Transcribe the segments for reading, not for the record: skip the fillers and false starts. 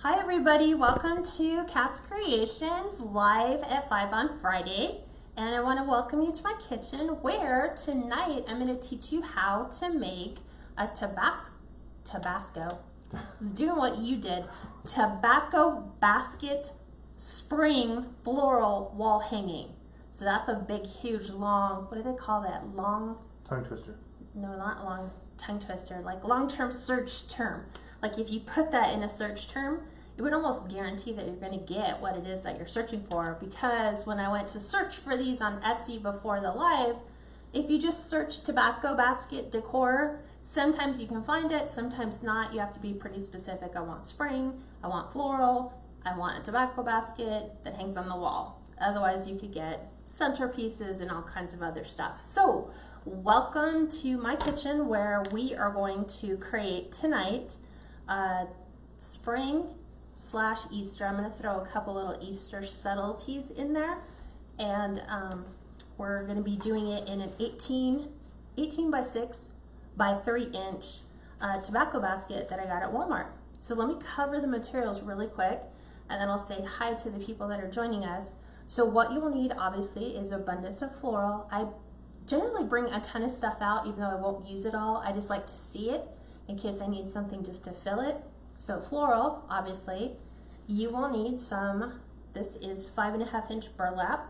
Hi everybody, welcome to Kats Creations live at 5 on Friday. And I want to welcome you to my kitchen where tonight I'm going to teach you how to make a Tabasco. I was doing what you did. Tobacco basket spring floral wall hanging. So that's a big, huge, long, what do they call that? Long? Tongue twister. No, not long tongue twister, like long-term search term. Like if you put that in a search term, it would almost guarantee that you're going to get what it is that you're searching for, because when I went to search for these on Etsy before the live, if you just search tobacco basket decor, sometimes you can find it, sometimes not. You have to be pretty specific. I want spring, I want floral, I want a tobacco basket that hangs on the wall. Otherwise you could get centerpieces and all kinds of other stuff. So welcome to my kitchen where we are going to create tonight spring/Easter. I'm going to throw a couple little Easter subtleties in there, and we're going to be doing it in an 18 by 6 by 3 inch tobacco basket that I got at Walmart. So let me cover the materials really quick, and then I'll say hi to the people that are joining us. So what you will need obviously is abundance of floral. I generally bring a ton of stuff out even though I won't use it all. I just like to see it in case I need something just to fill it. So floral, obviously. You will need some, this is 5.5 inch burlap.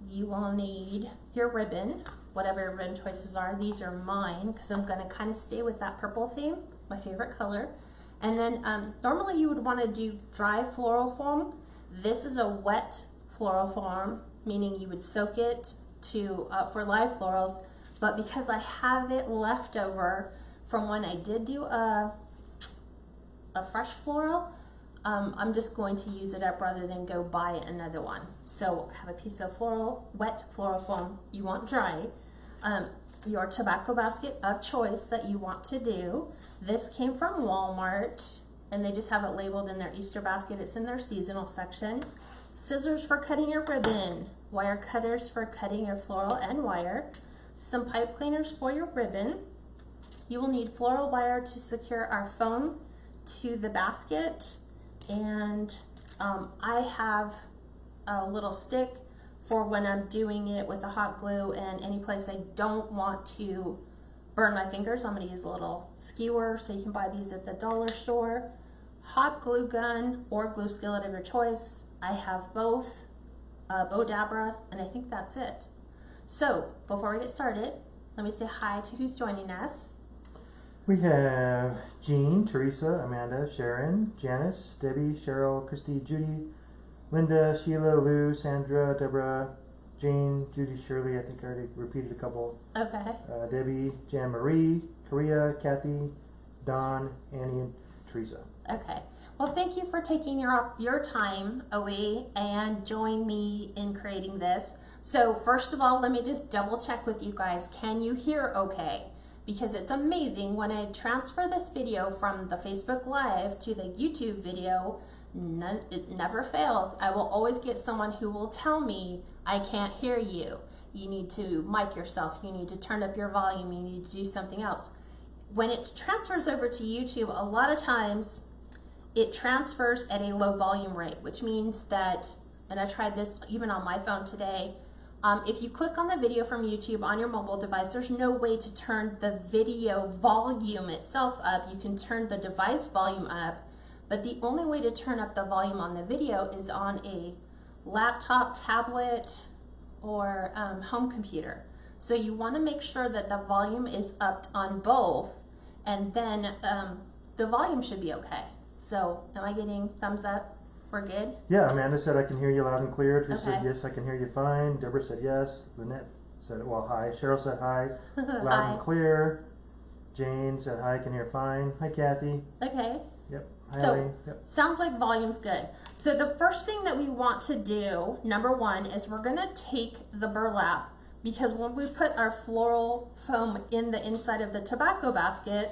You will need your ribbon, whatever ribbon choices are. These are mine because I'm gonna kind of stay with that purple theme, my favorite color. And then normally you would want to do dry floral foam. This is a wet floral foam, meaning you would soak it to for live florals, but because I have it left over from when I did do a fresh floral, I'm just going to use it up rather than go buy another one. So I have a piece of floral, wet floral foam. You want dry. Your tobacco basket of choice that you want to do. This came from Walmart and they just have it labeled in their Easter basket. It's in their seasonal section. Scissors for cutting your ribbon, wire cutters for cutting your floral and wire, some pipe cleaners for your ribbon. You will need floral wire to secure our foam to the basket, and I have a little stick for when I'm doing it with the hot glue, and any place I don't want to burn my fingers, I'm going to use a little skewer, so you can buy these at the dollar store. Hot glue gun or glue skillet of your choice. I have both, Bow Dabra, and I think that's it. So before we get started, let me say hi to who's joining us. We have Jean, Teresa, Amanda, Sharon, Janice, Debbie, Cheryl, Christy, Judy, Linda, Sheila, Lou, Sandra, Deborah, Jane, Judy, Shirley. I think I already repeated a couple. Okay. Debbie, Jan Marie, Korea, Kathy, Dawn, Annie, and Teresa. Okay. Well, thank you for taking your time away and join me in creating this. So first of all, let me just double check with you guys. Can you hear okay? Because it's amazing when I transfer this video from the Facebook Live to the YouTube video, it never fails. I will always get someone who will tell me, I can't hear you. You need to mic yourself. You need to turn up your volume. You need to do something else. When it transfers over to YouTube, a lot of times it transfers at a low volume rate, which means that, and I tried this even on my phone today, if you click on the video from YouTube on your mobile device, there's no way to turn the video volume itself up. You can turn the device volume up, but the only way to turn up the volume on the video is on a laptop, tablet, or home computer. So you want to make sure that the volume is up on both, and then the volume should be okay. So am I getting thumbs up? We're good? Yeah, Amanda said I can hear you loud and clear. Teresa said Okay. yes, I can hear you fine. Deborah said yes. Lynette said, well, hi. Cheryl said hi, loud Hi. and clear. Jane said hi, can hear fine. Hi, Kathy. Okay. Yep. Hi, So, Eileen. Yep. sounds like volume's good. So the first thing that we want to do, number one, is we're gonna take the burlap, because when we put our floral foam in the inside of the tobacco basket,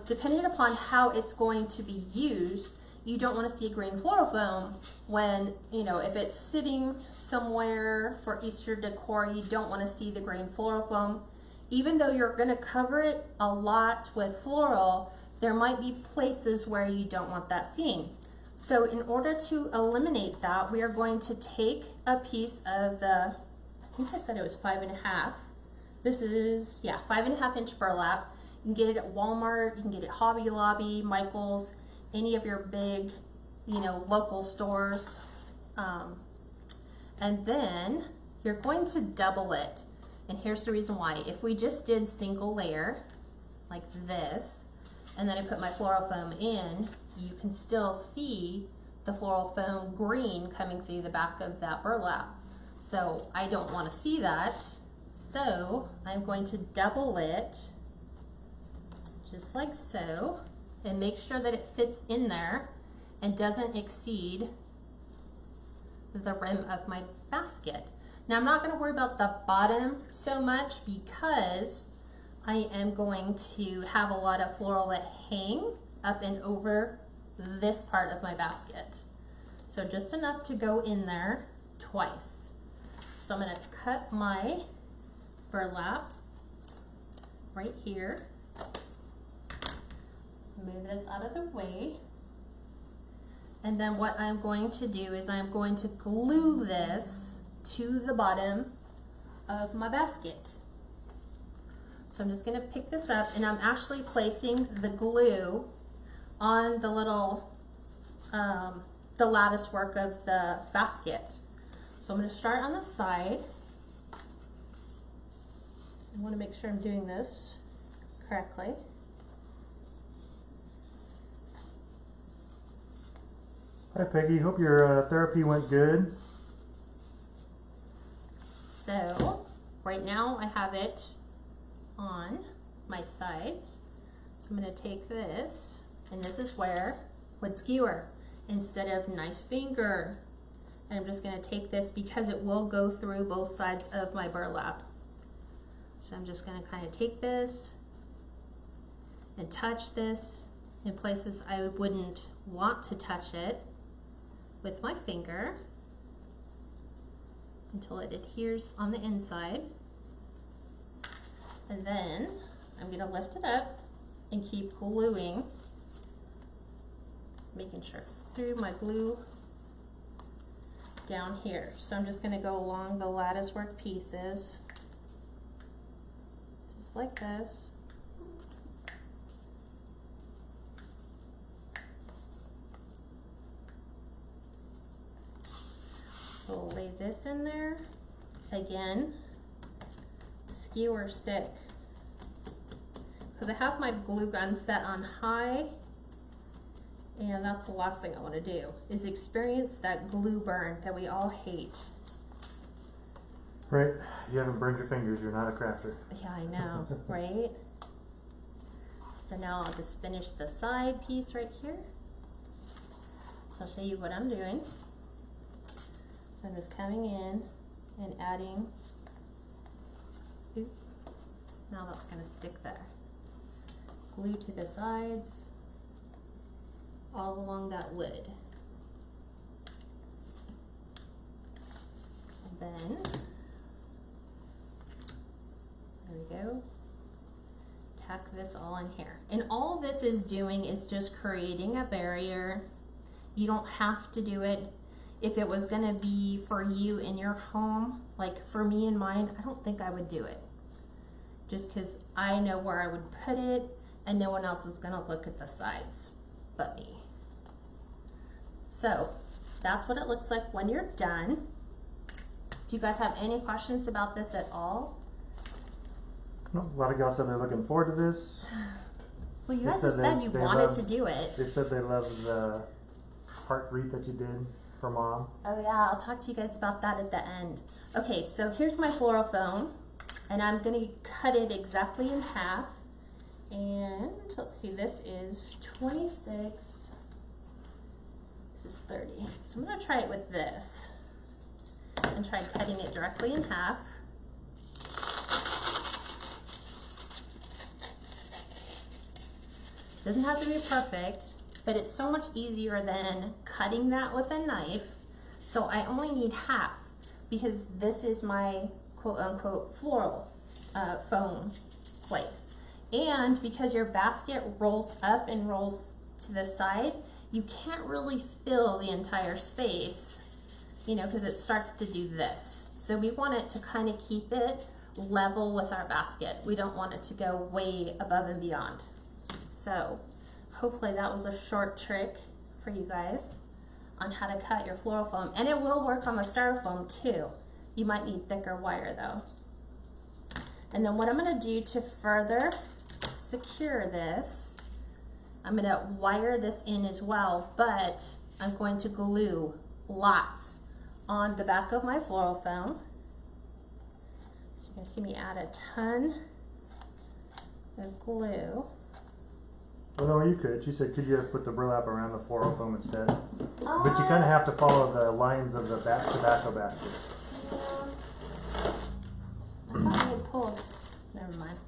depending upon how it's going to be used, you don't want to see green floral foam when, you know, if it's sitting somewhere for Easter decor, you don't want to see the green floral foam. Even though you're going to cover it a lot with floral, there might be places where you don't want that seam. So in order to eliminate that, we are going to take a piece of the, I think I said it was 5.5. This is, yeah, 5.5 inch burlap. You can get it at Walmart, you can get it at Hobby Lobby, Michael's, any of your big, you know, local stores. And then you're going to double it. And here's the reason why. If we just did single layer, like this, and then I put my floral foam in, you can still see the floral foam green coming through the back of that burlap. So I don't want to see that. So I'm going to double it, just like so, and make sure that it fits in there and doesn't exceed the rim of my basket. Now I'm not going to worry about the bottom so much because I am going to have a lot of floral that hang up and over this part of my basket. So just enough to go in there twice. So I'm going to cut my burlap right here. Move this out of the way. And then what I'm going to do is I'm going to glue this to the bottom of my basket. So I'm just going to pick this up, and I'm actually placing the glue on the little, the lattice work of the basket. So I'm going to start on the side. I want to make sure I'm doing this correctly. Hi Peggy, hope your therapy went good. So right now I have it on my sides. So I'm going to take this, and this is where wood skewer instead of nice finger. And I'm just going to take this because it will go through both sides of my burlap. So I'm just going to kind of take this and touch this in places I wouldn't want to touch it with my finger until it adheres on the inside. And then I'm going to lift it up and keep gluing, making sure it's through my glue down here. So I'm just going to go along the lattice work pieces, just like this. So we'll lay this in there. Again, skewer stick. Because I have my glue gun set on high, and that's the last thing I want to do, is experience that glue burn that we all hate. Right, you haven't burned your fingers, you're not a crafter. Yeah, I know, right? So now I'll just finish the side piece right here. So I'll show you what I'm doing. So I'm just coming in and adding, now that's going to stick there. Glue to the sides, all along that lid. And then, there we go, tack this all in here. And all this is doing is just creating a barrier. You don't have to do it. If it was going to be for you in your home, like for me and mine, I don't think I would do it. Just because I know where I would put it, and no one else is going to look at the sides but me. So that's what it looks like when you're done. Do you guys have any questions about this at all? No, a lot of gals said they're looking forward to this. Well, you guys just said you wanted to do it. They said they loved the heart wreath that you did for Mom. Oh yeah, I'll talk to you guys about that at the end. Okay, so here's my floral foam, and I'm going to cut it exactly in half. And let's see, this is 26, this is 30. So I'm going to try it with this and try cutting it directly in half. Doesn't have to be perfect, but it's so much easier than cutting that with a knife. So I only need half because this is my quote unquote floral foam place. And because your basket rolls up and rolls to the side, you can't really fill the entire space, you know, because it starts to do this. So we want it to kind of keep it level with our basket. We don't want it to go way above and beyond. So hopefully that was a short trick for you guys on how to cut your floral foam. And it will work on the styrofoam too. You might need thicker wire though. And then what I'm gonna do to further secure this, I'm gonna wire this in as well, but I'm going to glue lots on the back of my floral foam. So you're gonna see me add a ton of glue. Well, no, you could. She said, could you have put the burlap around the floral foam instead? But you kind of have to follow the lines of the tobacco basket. I thought I had pulled. Never mind.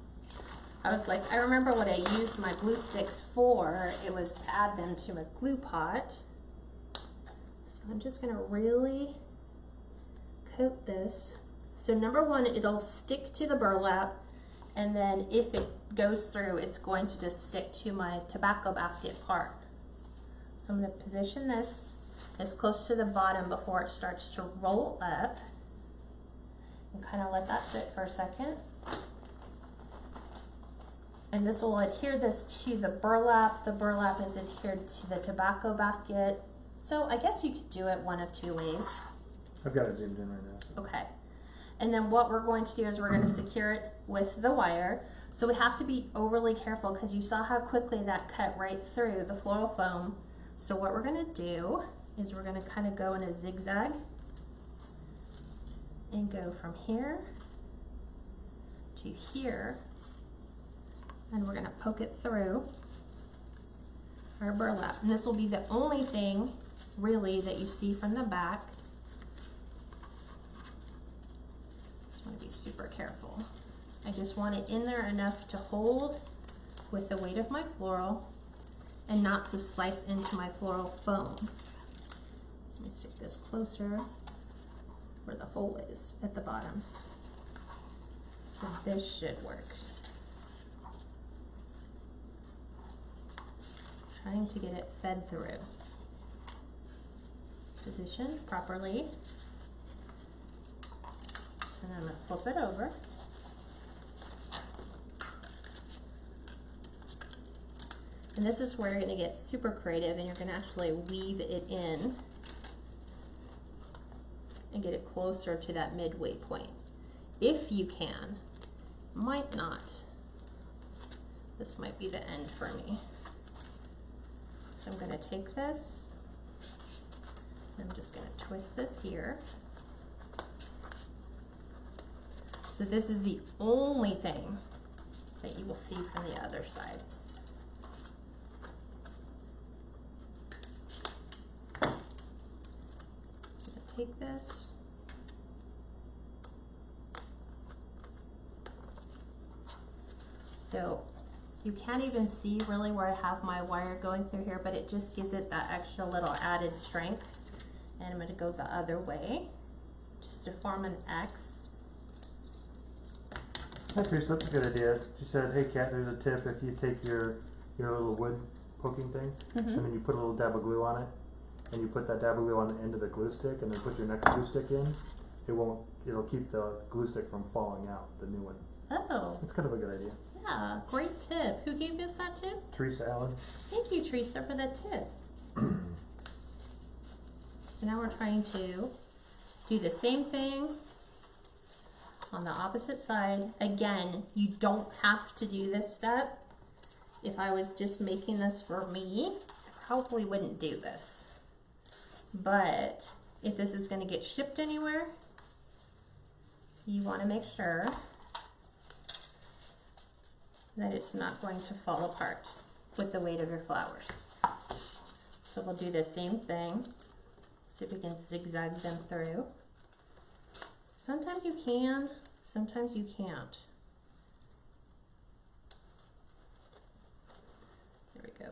I was like, I remember what I used my glue sticks for. It was to add them to a glue pot. So I'm just gonna really coat this. So number one, it'll stick to the burlap, and then if it goes through, it's going to just stick to my tobacco basket part. So I'm gonna position this as close to the bottom before it starts to roll up, and kind of let that sit for a second. And this will adhere this to the burlap. The burlap is adhered to the tobacco basket. So I guess you could do it one of two ways. I've got it zoomed in right now. Okay. And then what we're going to do is we're going to secure it with the wire. So we have to be overly careful because you saw how quickly that cut right through the floral foam. So what we're going to do is we're going to kind of go in a zigzag and go from here to here. And we're going to poke it through our burlap. And this will be the only thing really that you see from the back. Just want to be super careful. I just want it in there enough to hold with the weight of my floral and not to slice into my floral foam. Let me stick this closer where the hole is at the bottom. So this should work. Trying to get it fed through. Position properly. And I'm going to flip it over. And this is where you're going to get super creative and you're going to actually weave it in and get it closer to that midway point. If you can. Might not. This might be the end for me. So I'm going to take this, and I'm just going to twist this here. So this is the only thing that you will see from the other side. So I'm going to take this. So you can't even see really where I have my wire going through here, but it just gives it that extra little added strength. And I'm going to go the other way, just to form an X. Hi, Chris, that's a good idea. She said, hey, Kat, there's a tip. If you take your little wood poking thing, and then you put a little dab of glue on it, and you put that dab of glue on the end of the glue stick, and then put your next glue stick in, it'll keep the glue stick from falling out, the new one. Oh. It's kind of a good idea. Yeah, great tip. Who gave us that tip? Teresa Allen. Thank you, Teresa, for that tip. So now we're trying to do the same thing on the opposite side. Again, you don't have to do this step. If I was just making this for me, I probably wouldn't do this. But if this is going to get shipped anywhere, you want to make sure that it's not going to fall apart with the weight of your flowers. So we'll do the same thing. See if we can zigzag them through. Sometimes you can, sometimes you can't. There we go.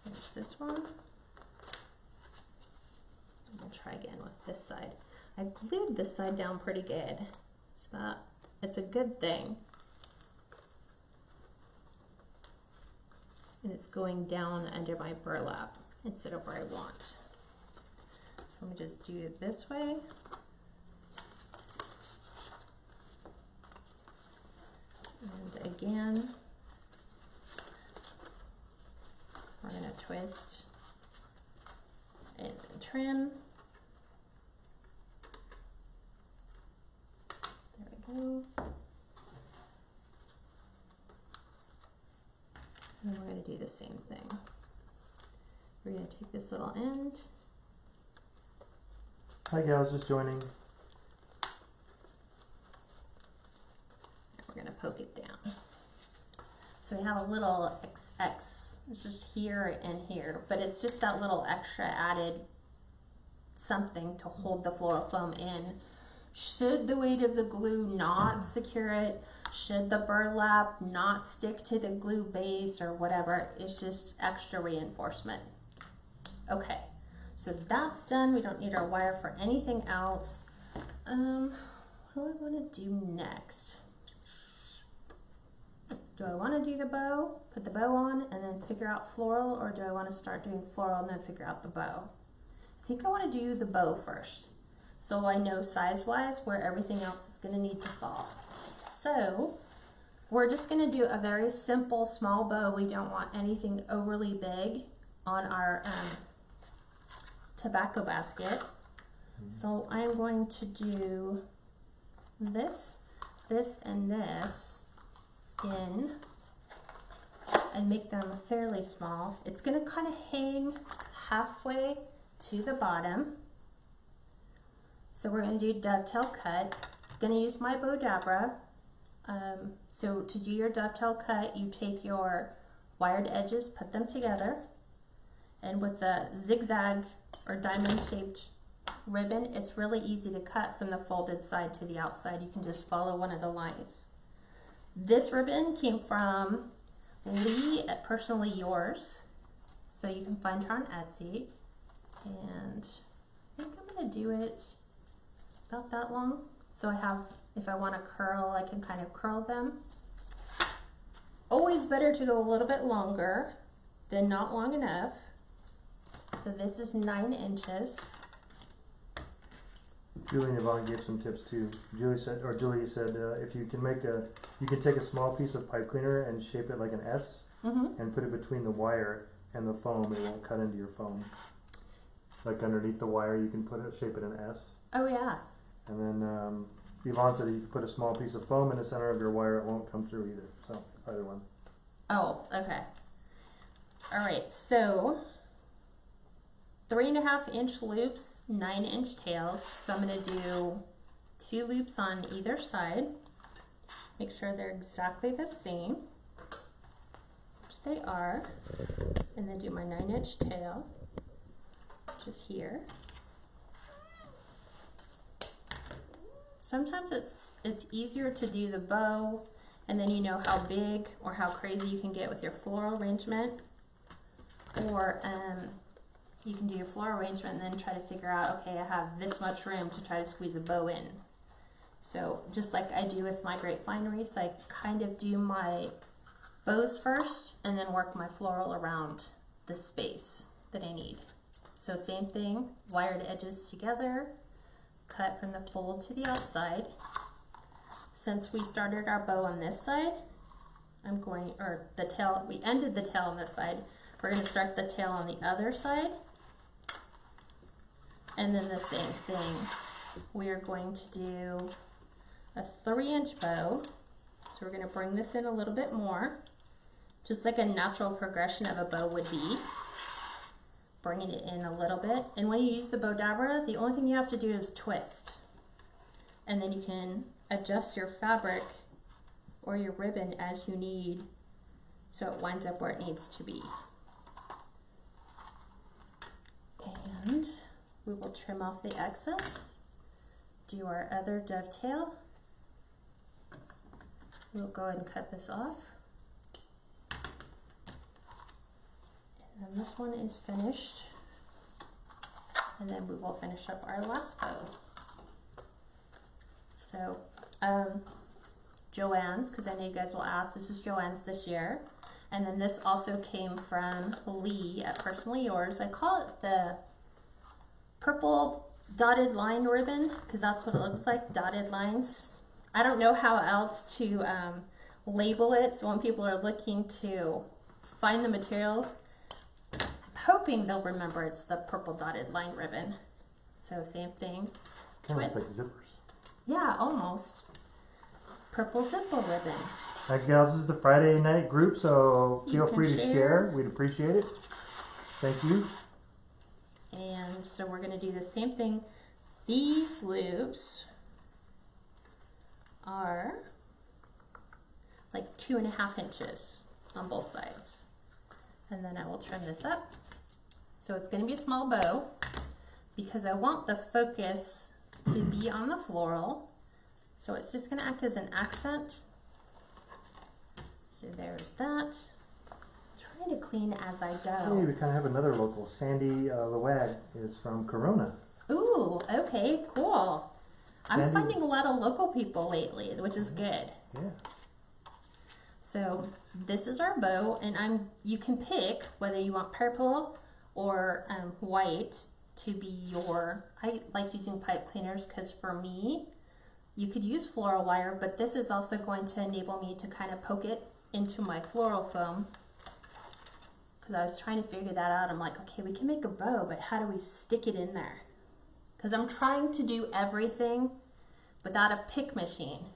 There's this one. I'm gonna try again with this side. I glued this side down pretty good, so that it's a good thing. and it's going down under my burlap instead of where I want. So let me just do it this way. And again, we're going to twist and trim. There we go. And we're going to do the same thing. We're going to take this little end. Hi gals, just joining. We're going to poke it down. So we have a little XX. It's just here and here, but it's just that little extra added something to hold the floral foam in. Should the weight of the glue not secure it, should the burlap not stick to the glue base or whatever, it's just extra reinforcement. Okay, so that's done. We don't need our wire for anything else. What do I want to do next? Do I want to do the bow, put the bow on, and then figure out floral, or do I want to start doing floral and then figure out the bow? I think I want to do the bow first, so I know size-wise where everything else is going to need to fall. So we're just going to do a very simple small bow. We don't want anything overly big on our tobacco basket. So I'm going to do this, this, and this in and make them fairly small. It's going to kind of hang halfway to the bottom. So we're going to do dovetail cut. I'm going to use my Bodabra. So to do your dovetail cut, you take your wired edges, put them together, and with the zigzag or diamond shaped ribbon, it's really easy to cut from the folded side to the outside. You can just follow one of the lines. This ribbon came from Lee at Personally Yours, so you can find her on Etsy, and I think I'm going to do it about that long. So I have, if I want to curl, I can kind of curl them. Always better to go a little bit longer than not long enough. So this is 9 inches. Julie and Yvonne gave some tips too. Julie said if you can you can take a small piece of pipe cleaner and shape it like an S, and put it between the wire and the foam. It won't cut into your foam. Like underneath the wire, you can shape it an S. Oh yeah. And then Yvonne said if you put a small piece of foam in the center of your wire, it won't come through either. So either one. Oh, okay. All right, so 3.5 inch loops, 9 inch tails. So I'm going to do 2 loops on either side. Make sure they're exactly the same, which they are. And then do my 9 inch tail, which is here. Sometimes it's easier to do the bow, and then you know how big or how crazy you can get with your floral arrangement. Or you can do your floral arrangement and then try to figure out, okay, I have this much room to try to squeeze a bow in. So just like I do with my grapevine wreaths, I kind of do my bows first and then work my floral around the space that I need. So same thing, wired edges together, cut from the fold to the outside. Since we started our bow on this side, we ended the tail on this side, we're going to start the tail on the other side. And then the same thing. We are going to do a 3 inch bow. So we're going to bring this in a little bit more, just like a natural progression of a bow would be. Bringing it in a little bit. And when you use the Bodabra, the only thing you have to do is twist. And then you can adjust your fabric or your ribbon as you need so it winds up where it needs to be. And we will trim off the excess, do our other dovetail. We'll go ahead and cut this off. And then this one is finished. And then we will finish up our last bow. So, Joann's, because I know you guys will ask, this is Joann's this year. And then this also came from Lee at Personally Yours. I call it the purple dotted line ribbon because that's what it looks like, dotted lines. I don't know how else to label it, so when people are looking to find the materials, I'm hoping they'll remember it's the purple dotted line ribbon. So same thing. Kind of looks like zippers. Yeah, almost. Purple zipper ribbon. Alright gals, this is the Friday night group, so feel free to share. We'd appreciate it. Thank you. And so we're going to do the same thing. These loops are like 2.5 inches on both sides. And then I will trim this up. So it's going to be a small bow because I want the focus to be on the floral. So it's just going to act as an accent. So there's that. Trying to clean as I go. Hey, we kind of have another local. Sandy Lewag is from Corona. Ooh, okay, cool. I'm Sandy. finding a lot of local people lately, which is good. Yeah. So this is our bow, and you can pick whether you want purple or white to be your. I like using pipe cleaners because for me, you could use floral wire, but this is also going to enable me to kind of poke it into my floral foam. Because I was trying to figure that out. I'm like, okay, we can make a bow, but how do we stick it in there? Because I'm trying to do everything without a pick machine.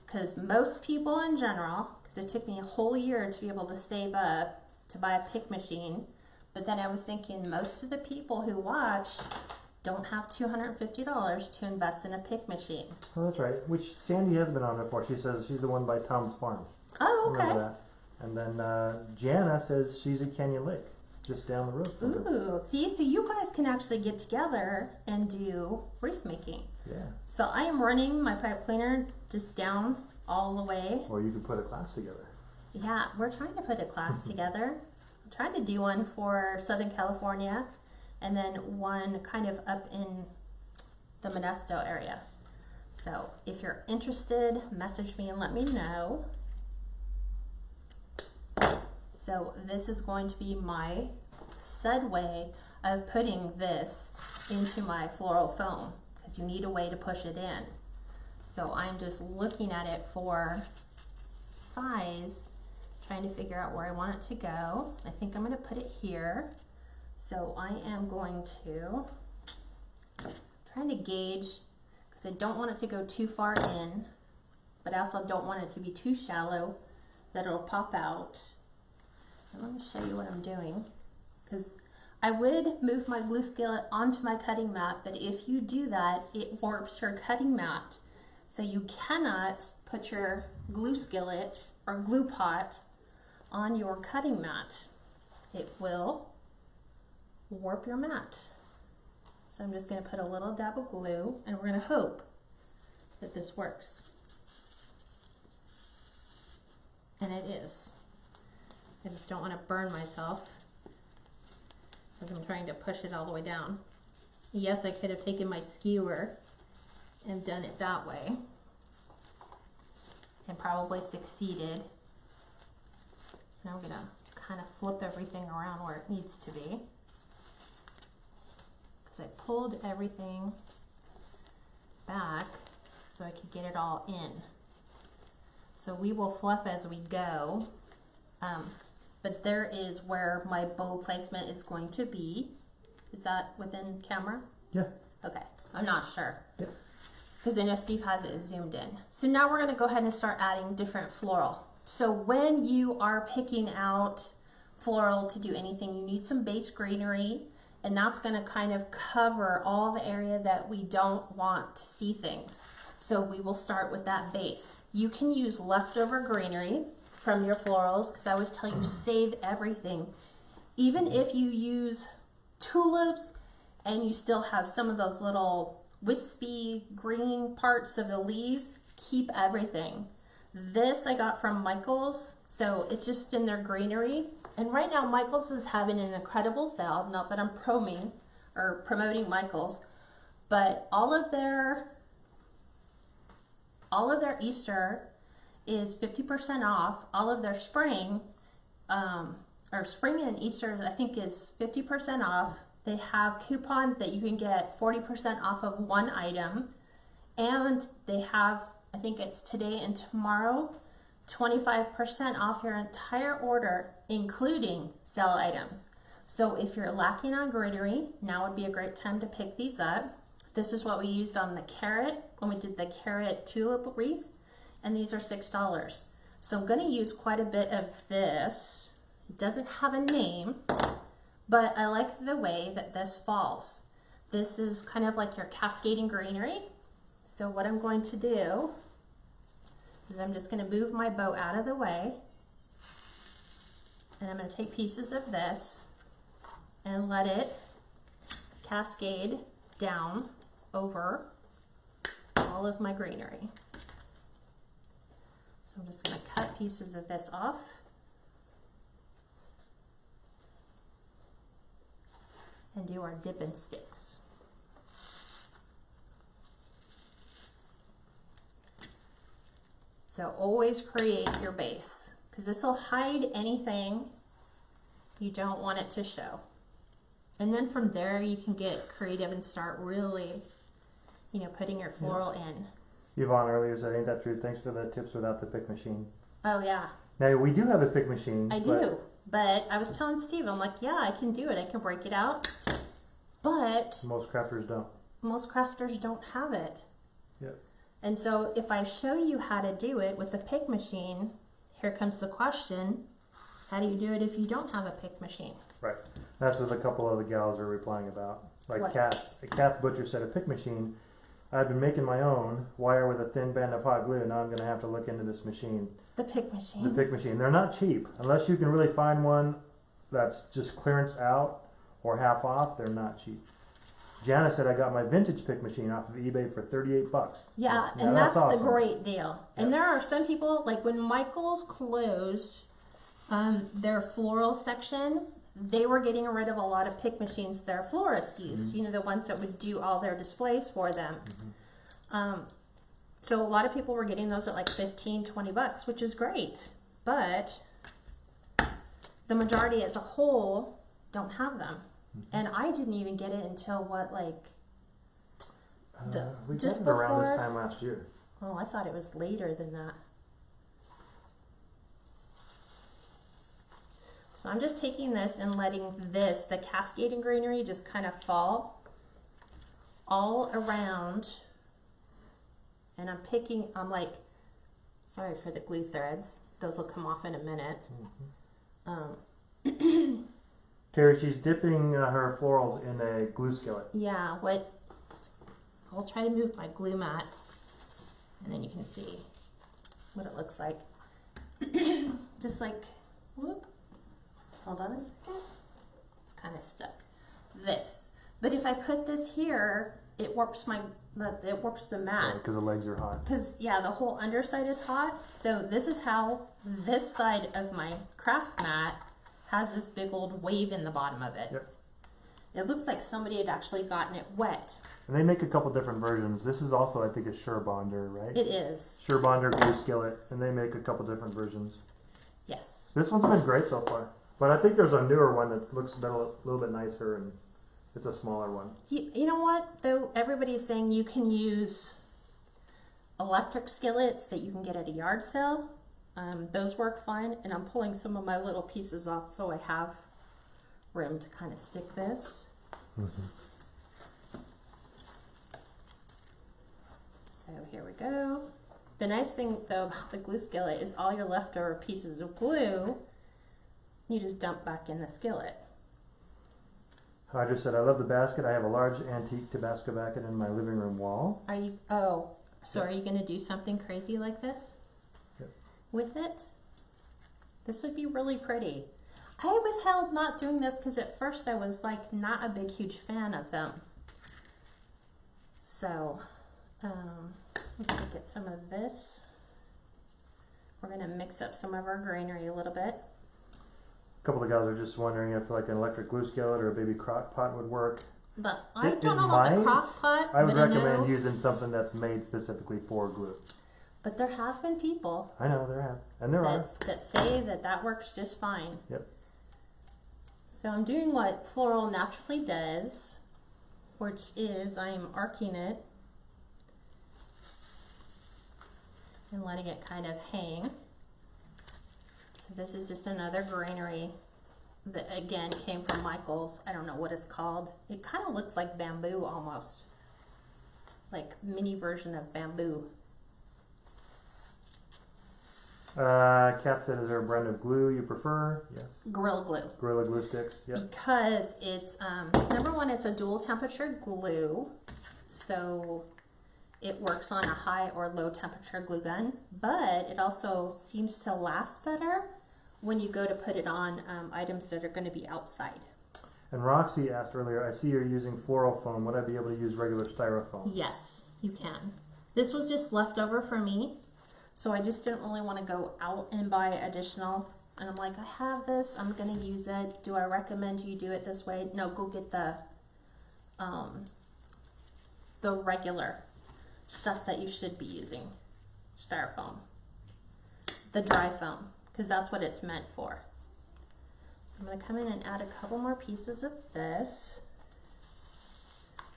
Because most people in general, because it took me a whole year to be able to save up to buy a pick machine, but then I was thinking most of the people who watch don't have $250 to invest in a pick machine. Oh, that's right. Which Sandy has been on before. She says she's the one by Tom's Farm. Oh, okay. Remember that. And then Jana says she's at Canyon Lake, just down the road. Ooh, see, so you guys can actually get together and do wreath making. Yeah. So I am running my pipe cleaner just down all the way. Or you could put a class together. Yeah, we're trying to put a class together. I'm trying to do one for Southern California and then one kind of up in the Modesto area. So if you're interested, message me and let me know. So this is going to be my said way of putting this into my floral foam because you need a way to push it in. So I'm just looking at it for size, trying to figure out where I want it to go. I think I'm going to put it here. So I am going to trying to gauge because I don't want it to go too far in, but I also don't want it to be too shallow that it'll pop out. And let me show you what I'm doing because I would move my glue skillet onto my cutting mat, but if you do that, it warps your cutting mat. So you cannot put your glue skillet or glue pot on your cutting mat. It will warp your mat. So I'm just going to put a little dab of glue and we're going to hope that this works. And it is. I just don't want to burn myself as I'm trying to push it all the way down. Yes, I could have taken my skewer and done it that way and probably succeeded. So now I'm going to kind of flip everything around where it needs to be because I pulled everything back so I could get it all in. So we will fluff as we go. But there is where my bow placement is going to be. Is that within camera? Yeah. Okay, I'm not sure. Yeah. Because I know Steve has it zoomed in. So now we're going to go ahead and start adding different floral. So when you are picking out floral to do anything, you need some base greenery, and that's going to kind of cover all the area that we don't want to see things. So we will start with that base. You can use leftover greenery from your florals, because I always tell you save everything. Even if you use tulips and you still have some of those little wispy green parts of the leaves, keep everything. This I got from Michael's, so it's just in their greenery. And right now Michael's is having an incredible sale, not that I'm promoting Michael's, but all of their Easter is 50% off. All of their spring or spring and Easter, I think is 50% off. They have coupon that you can get 40% off of one item. And they have, I think it's today and tomorrow, 25% off your entire order, including sale items. So if you're lacking on greenery, now would be a great time to pick these up. This is what we used on the carrot when we did the carrot tulip wreath, and these are $6. So I'm going to use quite a bit of this. It doesn't have a name, but I like the way that this falls. This is kind of like your cascading greenery. So what I'm going to do is I'm just going to move my bow out of the way, and I'm going to take pieces of this and let it cascade down over all of my greenery. So I'm just going to cut pieces of this off. And do our dip and sticks. So always create your base, because this will hide anything you don't want it to show. And then from there you can get creative and start really, you know, putting your floral in. Yvonne earlier said, ain't that true? Thanks for the tips without the pick machine. Oh yeah. Now we do have a pick machine. I do, but I was telling Steve, I'm like, yeah, I can do it. I can break it out. But most crafters don't. Most crafters don't have it. Yep. And so if I show you how to do it with the pick machine, here comes the question, how do you do it if you don't have a pick machine? Right. That's what a couple of the gals are replying about. Like What? Kath Butcher said, a pick machine. I've been making my own wire with a thin band of hot glue. Now I'm going to have to look into this machine. The pick machine? The pick machine. They're not cheap. Unless you can really find one that's just clearance out or half off, they're not cheap. Jana said, I got my vintage pick machine off of eBay for $38. Yeah, Now, and that's awesome. the great deal. And Yep. there are some people, like when Michael's closed their floral section, they were getting rid of a lot of pick machines their florists used, you know, the ones that would do all their displays for them. So a lot of people were getting those at like $15-20, which is great. But the majority as a whole don't have them. And I didn't even get it until what, like, We just got it around this before- time last year. oh, I thought it was later than that. So I'm just taking this and letting this, the cascading greenery, just kind of fall all around. And I'm picking, I'm like, sorry for the glue threads. Those will come off in a minute. Terry, she's dipping her florals in a glue skillet. Yeah, what, I'll try to move my glue mat and then you can see what it looks like. Just like, whoop, hold on a second. It's kind of stuck. This. But if I put this here, it warps it warps the mat. Because the legs are hot. Because, yeah, the whole underside is hot. So this is how this side of my craft mat has this big old wave in the bottom of it. Yep. It looks like somebody had actually gotten it wet. And they make a couple different versions. This is also, I think, a Sure Bonder, right? It is. Sure Bonder glue skillet, and they make a couple different versions. Yes. This one's been great so far. But I think there's a newer one that looks a little bit nicer, and it's a smaller one. You know what, though? Everybody's saying you can use electric skillets that you can get at a yard sale. Those work fine, and I'm pulling some of my little pieces off so I have room to kind of stick this. So here we go. The nice thing though about the glue skillet is all your leftover pieces of glue, you just dump back in the skillet. Audrey said, I love the basket. I have a large antique Tabasco basket in my living room wall. Are you, oh, so are you going to do something crazy like this? Yep. With it? This would be really pretty. I withheld not doing this because at first I was like not a big huge fan of them. So I'm going to get some of this. We're going to mix up some of our greenery a little bit. A couple of guys are just wondering if like an electric glue skillet or a baby crock pot would work. But I It don't know about the might. crock pot. I would but recommend know using something that's made specifically for glue. But there have been people I know there have, and there are. that say that that works just fine. Yep. So I'm doing what Floral naturally does, which is I'm arcing it and letting it kind of hang. So this is just another greenery that again came from Michael's. I don't know what it's called. It kind of looks like bamboo almost, like mini version of bamboo. Kat said, is there a brand of glue you prefer? Yes. Gorilla Glue. Gorilla Glue sticks. Yep. Because it's, number one, it's a dual temperature glue. So it works on a high or low temperature glue gun. But it also seems to last better when you go to put it on items that are going to be outside. And Roxy asked earlier, I see you're using floral foam. Would I be able to use regular styrofoam? Yes, you can. This was just leftover for me. So I just didn't really want to go out and buy additional. And I'm like, I have this, I'm going to use it. Do I recommend you do it this way? No, go get the regular stuff that you should be using. Styrofoam. The dry foam, because that's what it's meant for. So I'm going to come in and add a couple more pieces of this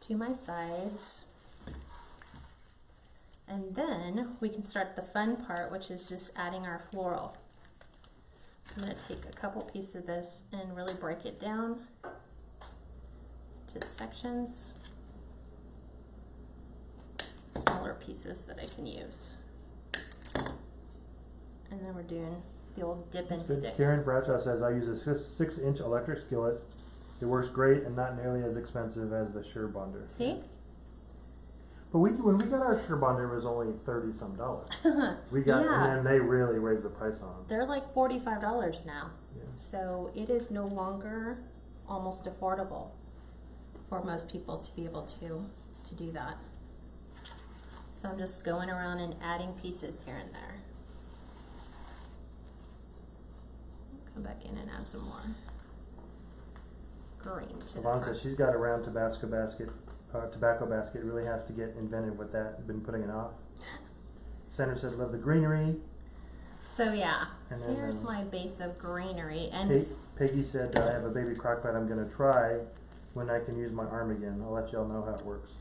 to my sides. And then we can start the fun part, which is just adding our floral. So I'm going to take a couple pieces of this and really break it down to sections, smaller pieces that I can use. And then we're doing the old dip and stick. Karen Bradshaw says, I use a 6-inch electric skillet. It works great and not nearly as expensive as the Sure Bonder. See? But when we got our Sure Bonder, it was only $30-some. We got, Yeah. and then they really raised the price on them. They're like $45 now. Yeah. So it is no longer almost affordable for most people to be able to do that. So I'm just going around and adding pieces here and there. Come back in and add some more green to the Yvonne front. says she's got a round tobacco basket. Really have to get inventive with that. Been putting it off. Sandra said, love the greenery. So yeah, And then, here's my base of greenery. And Peggy said, I have a baby crockpot I'm going to try when I can use my arm again. I'll let y'all know how it works.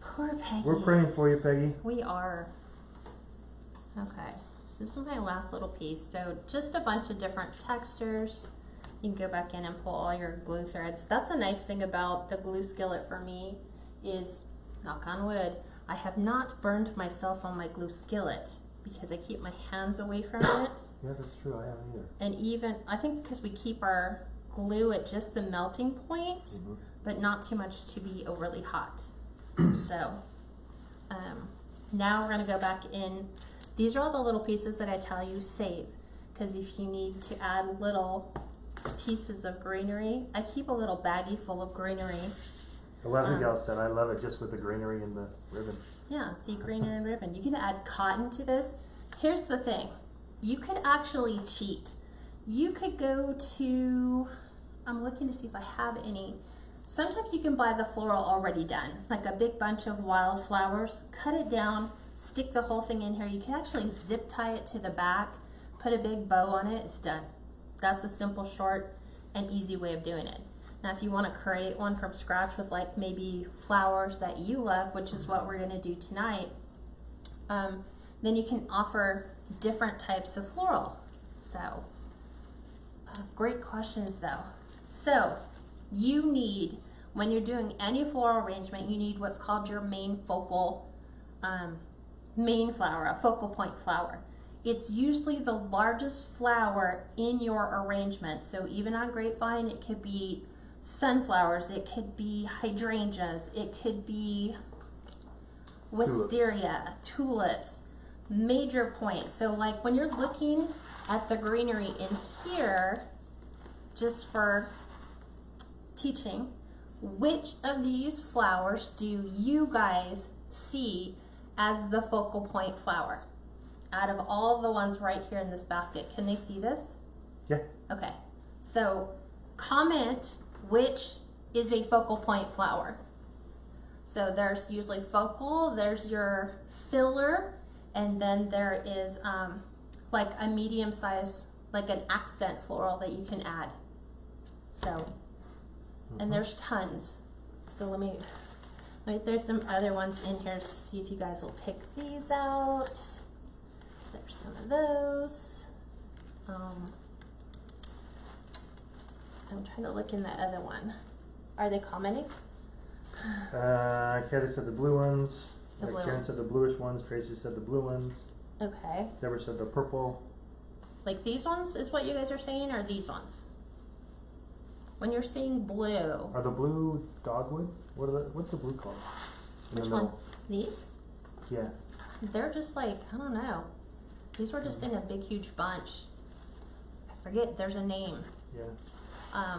poor Peggy. We're praying for you, Peggy. We are. Okay, so this is my last little piece. So just a bunch of different textures. You can go back in and pull all your glue threads. That's the nice thing about the glue skillet for me is, knock on wood, I have not burned myself on my glue skillet because I keep my hands away from it. Yeah, that's true. I haven't either. And even, I think because we keep our glue at just the melting point, but not too much to be overly hot. So now we're going to go back in. These are all the little pieces that I tell you save, because if you need to add little pieces of greenery, I keep a little baggie full of greenery. The Leslie gal said, I love it just with the greenery and the ribbon. Yeah, see, greenery and ribbon. You can add cotton to this. Here's the thing. You could actually cheat. You could go to, I'm looking to see if I have any. Sometimes you can buy the floral already done, like a big bunch of wildflowers. Cut it down, stick the whole thing in here. You can actually zip tie it to the back, put a big bow on it, it's done. That's a simple, short, and easy way of doing it. Now, if you want to create one from scratch with like maybe flowers that you love, which is what we're going to do tonight, then you can offer different types of floral. So, great questions though. So, you need, when you're doing any floral arrangement, you need what's called your main focal, main flower, a focal point flower. It's usually the largest flower in your arrangement. So even on grapevine, it could be sunflowers, it could be hydrangeas, it could be wisteria, tulips, major points. So like when you're looking at the greenery in here, just for teaching, which of these flowers do you guys see as the focal point flower? Out of all the ones right here in this basket, can they see this? Yeah. Okay, so comment which is a focal point flower. So there's usually focal, there's your filler, And then there is like a medium size, like an accent floral that you can add. So, and there's tons. So let me, there's some other ones in here to see if you guys will pick these out. There's some of those. I'm trying to look in the other one. Are they commenting? Kathy said the blue ones. The blue Karen ones. said the bluish ones. Tracy said the blue ones. Okay. Deborah said the purple. Like these ones is what you guys are saying, or these ones? When you're saying blue. Are the blue dogwood? What's the blue called? In Which the one? middle. These? Yeah. They're just like, I don't know. These were just in a big, huge bunch. I forget, there's a name. Yeah.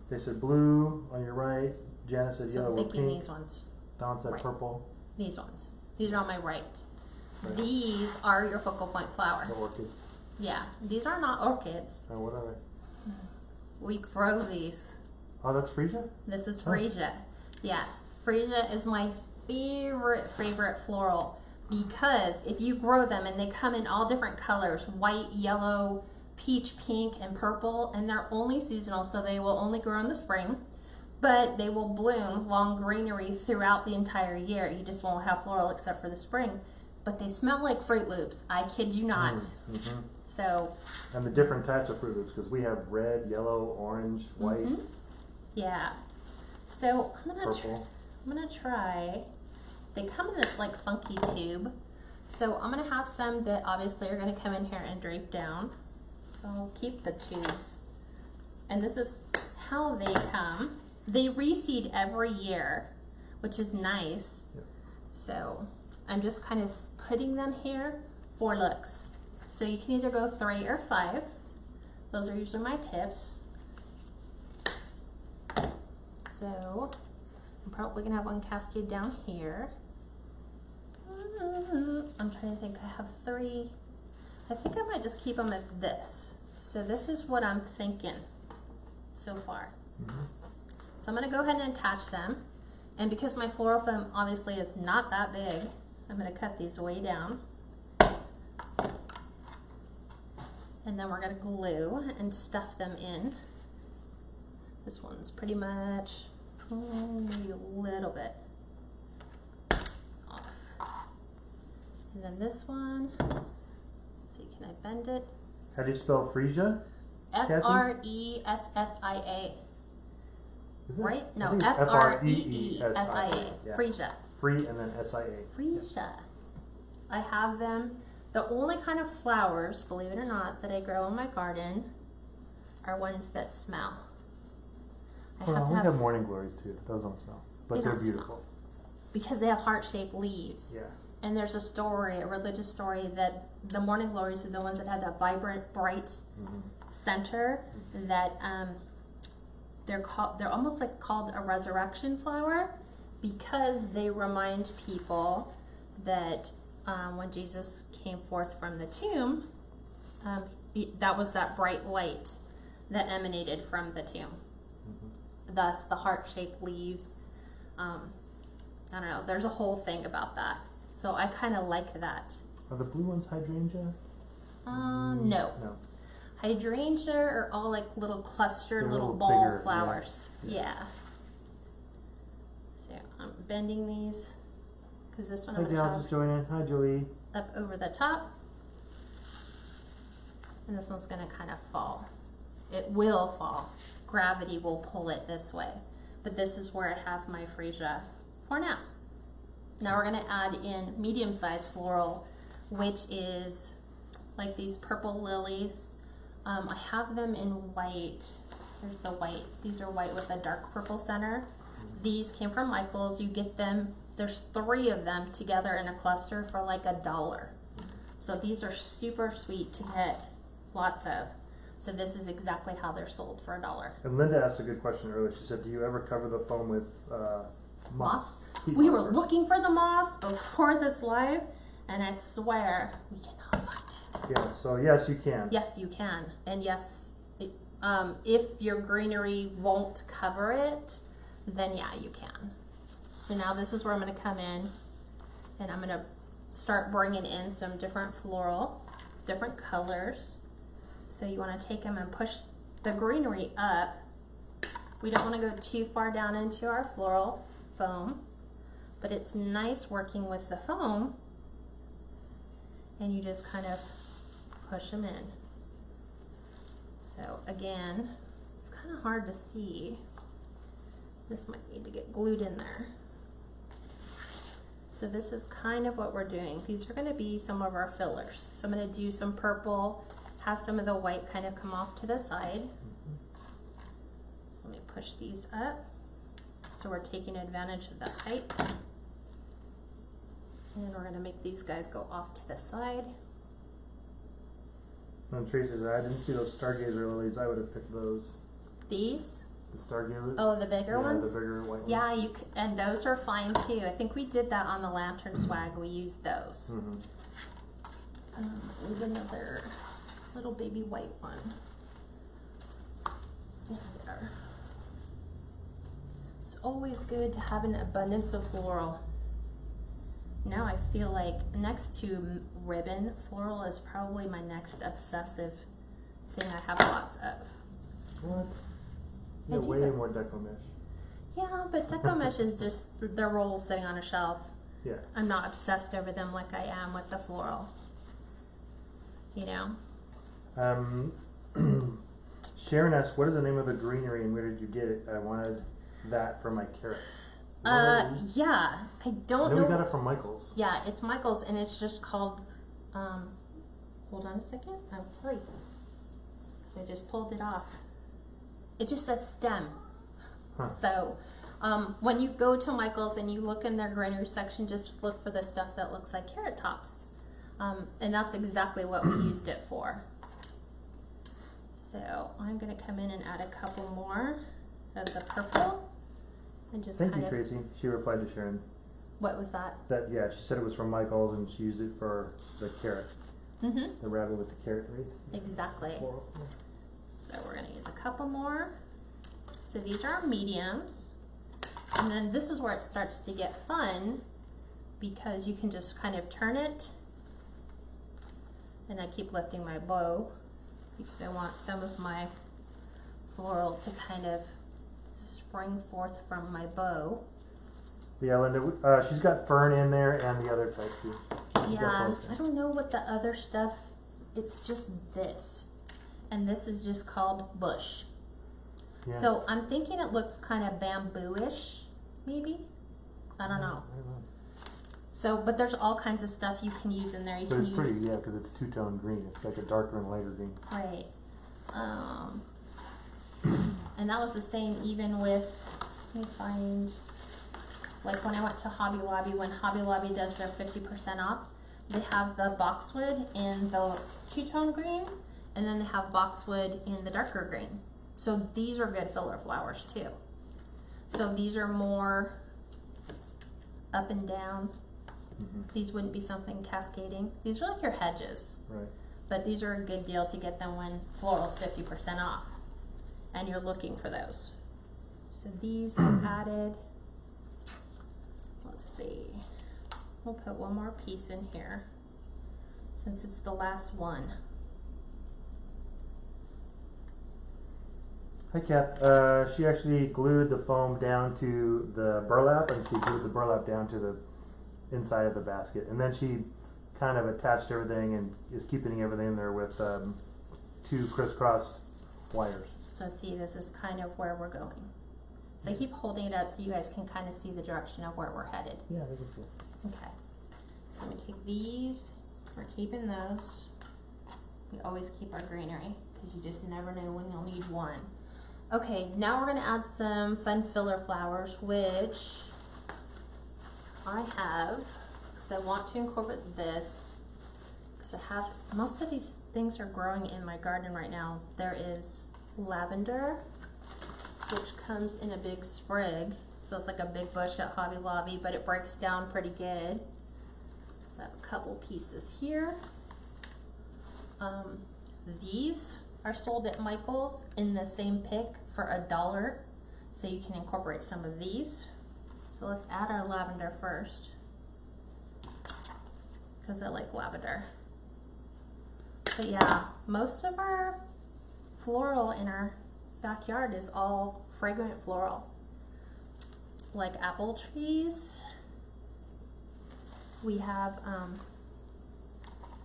They said blue on your right. Janice said So yellow I'm or thinking pink. these ones. Don said Right. purple. These ones. These are on my right. Right. These are your focal point flower. The orchids. Yeah, these are not orchids. Oh, what are they? We grow these. Oh, that's freesia? This is Oh. freesia. Yes, freesia is my favorite floral, because if you grow them and they come in all different colors, white, yellow, peach, pink, and purple, and they're only seasonal, so they will only grow in the spring, but they will bloom long greenery throughout the entire year. You just won't have floral except for the spring. But they smell like Fruit Loops. I kid you not. Mm-hmm. So, And the different types of Fruit Loops, because we have red, yellow, orange, white, yeah. So purple. I'm gonna try. They come in this like funky tube. So I'm gonna have some that obviously are gonna come in here and drape down. So I'll keep the tubes. And this is how they come. They reseed every year, which is nice. Yep. So I'm just kind of putting them here for looks. So you can either go 3 or 5. Those are usually my tips. So I'm probably gonna have one cascade down here. I'm trying to think, I have 3. I think I might just keep them at this. So this is what I'm thinking so far. So I'm gonna go ahead and attach them. And because my floral foam obviously is not that big, I'm gonna cut these way down. And then we're gonna glue and stuff them in. This one's pretty much, maybe a little bit off. And then this one, let's see, can I bend it? How do you spell freesia? F-R-E-S-S-I-A. Is it? Right? No, I think it's F-R-E-E-S-I-A. Yeah. Freesia. Free and then S-I-A. Freesia. I have them. The only kind of flowers, believe it or not, that I grow in my garden are ones that smell. I Well, have to we have, have morning glories too. Those don't smell, but They they're don't smell. beautiful. because they have heart-shaped leaves. Yeah. And there's a story, a religious story, that the morning glories are the ones that have that vibrant, bright center. That they're almost like called a resurrection flower, because they remind people that when Jesus came forth from the tomb, that was that bright light that emanated from the tomb. Thus, the heart-shaped leaves. I don't know. There's a whole thing about that. So I kind of like that. Are the blue ones hydrangea? No. No. Hydrangea are all like little clustered, They're little little ball bigger, flowers. yeah. Yeah. So I'm bending these, because this one Hey, I'm going Gal, to have just joining. Hi, Julie. up over the top. And this one's going to kind of fall. It will fall. Gravity will pull it this way. But this is where I have my freesia for now. Now we're going to add in medium-sized floral, which is like these purple lilies. I have them in white. Here's the white. These are white with a dark purple center. These came from Michael's. You get them, there's 3 of them together in a cluster for like $1. So these are super sweet to get lots of. So this is exactly how they're sold, for $1. And Linda asked a good question earlier. She said, do you ever cover the foam with moss? Heat We were moss, or- looking for the moss before this live, and I swear we cannot find it. Yeah, so yes, you can. Yes, you can. And yes, if your greenery won't cover it, then yeah, you can. So now this is where I'm going to come in, and I'm going to start bringing in some different different colors. So you want to take them and push the greenery up. We don't want to go too far down into our floral foam, but it's nice working with the foam, and you just kind of push them in. So again, it's kind of hard to see. This might need to get glued in there. So this is kind of what we're doing. These are going to be some of our fillers. So I'm going to do some purple, have some of the white kind of come off to the side. So let me push these up. So we're taking advantage of the height. And we're going to make these guys go off to the side. And Teresa said, I didn't see those stargazer lilies. I would have picked those. These? The stargazer? Oh, the bigger ones? Yeah, the bigger white ones. Yeah, and those are fine too. I think we did that on the lantern swag. We used those. With another little baby white one. There. It's always good to have an abundance of floral. Now I feel like next to ribbon, floral is probably my next obsessive thing I have lots of. What? Yeah, way more deco mesh. Yeah, but deco mesh is just, they're rolls sitting on a shelf. Yeah. I'm not obsessed over them like I am with the floral. You know? Sharon asked, what is the name of the greenery and where did you get it? I wanted that for my carrots. Yeah, I don't know. We got it from Michael's. Yeah, it's Michael's, and it's just called, hold on a second, I'll tell you. So I just pulled it off. It just says stem. Huh. So when you go to Michael's and you look in their greenery section, just look for the stuff that looks like carrot tops. And that's exactly what we used it for. So I'm going to come in and add a couple more of the purple. And just Thank you, Tracy. She replied to Sharon. What was that? That, yeah, she said it was from Michael's and she used it for the carrot. The rabbit with the carrot wreath. Exactly. So we're going to use a couple more. So these are our mediums. And then this is where it starts to get fun because you can just kind of turn it. And I keep lifting my bow because I want some of my floral to kind of spring forth from my bow. Yeah, Linda, she's got fern in there and the other type too. Yeah, I don't know what the other stuff, it's just this. And this is just called bush. Yeah. So I'm thinking it looks kind of bamboo-ish, maybe? I don't know. So, but there's all kinds of stuff you can use in there. You but can it's pretty, yeah, because it's two-tone green. It's like a darker and lighter green. Right. And that was the same even with, let me find, like when I went to Hobby Lobby, when Hobby Lobby does their 50% off, they have the boxwood in the two-tone green, and then they have boxwood in the darker green. So these are good filler flowers too. So these are more up and down. These wouldn't be something cascading. These are like your hedges. Right. But these are a good deal to get them when floral's 50% off. And you're looking for those. So these are added. Let's see. We'll put one more piece in here since it's the last one. Hi, Kath. She actually glued the foam down to the burlap, and she glued the burlap down to the inside of the basket. And then she kind of attached everything and is keeping everything in there with 2 crisscrossed wires. So see, this is kind of where we're going. So I keep holding it up so you guys can kind of see the direction of where we're headed. Yeah, I think so. Okay. So I'm going to take these. We're keeping those. We always keep our greenery because you just never know when you'll need one. Okay, now we're going to add some fun filler flowers, which I have, because I want to incorporate this, because I have, most of these things are growing in my garden right now. There is lavender, which comes in a big sprig, so it's like a big bush at Hobby Lobby, but it breaks down pretty good. So I have a couple pieces here. These are sold at Michael's in the same pick for $1, so you can incorporate some of these. So let's add our lavender first. because I like lavender. But yeah, most of our floral in our backyard is all fragrant floral. Like apple trees. We have,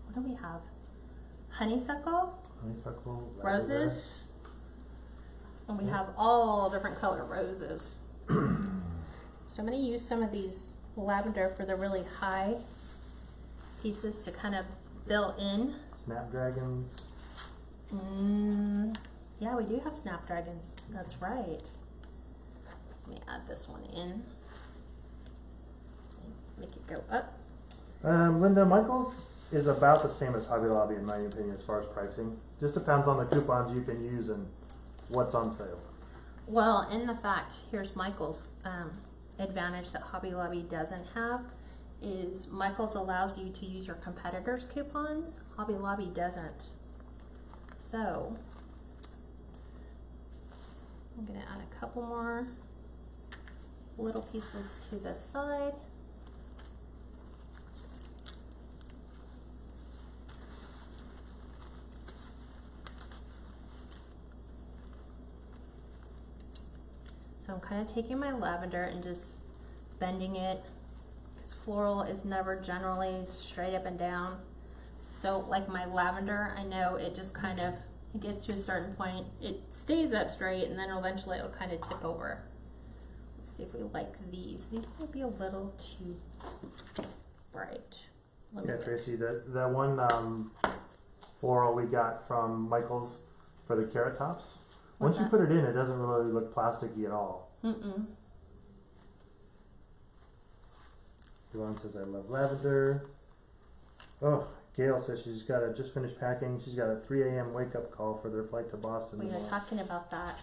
what do we have? Honeysuckle, roses, and we have all different color roses. So I'm going to use some of these lavender for the really high pieces to kind of fill in. Snapdragons. Yeah, we do have snapdragons. That's right. Let me add this one in. Make it go up. Linda, Michael's is about the same as Hobby Lobby in my opinion as far as pricing. Just depends on the coupons you can use and what's on sale. Well, in the fact, here's Michael's advantage that Hobby Lobby doesn't have is Michael's allows you to use your competitors' coupons. Hobby Lobby doesn't. So I'm gonna add a couple more little pieces to the side. So I'm kind of taking my lavender and just bending it, because floral is never generally straight up and down. So like my lavender, I know it just kind of, it gets to a certain point, it stays up straight and then eventually it'll kind of tip over. Let's see if we like these. These might be a little too bright. Yeah, Tracy, that one floral we got from Michael's for the carrot tops. Once you put it in, it doesn't really look plasticky at all. Yvonne says, I love lavender. Oh, Gail says she's got a, just finished packing. She's got a 3 a.m. wake up call for their flight to Boston. We were talking about that.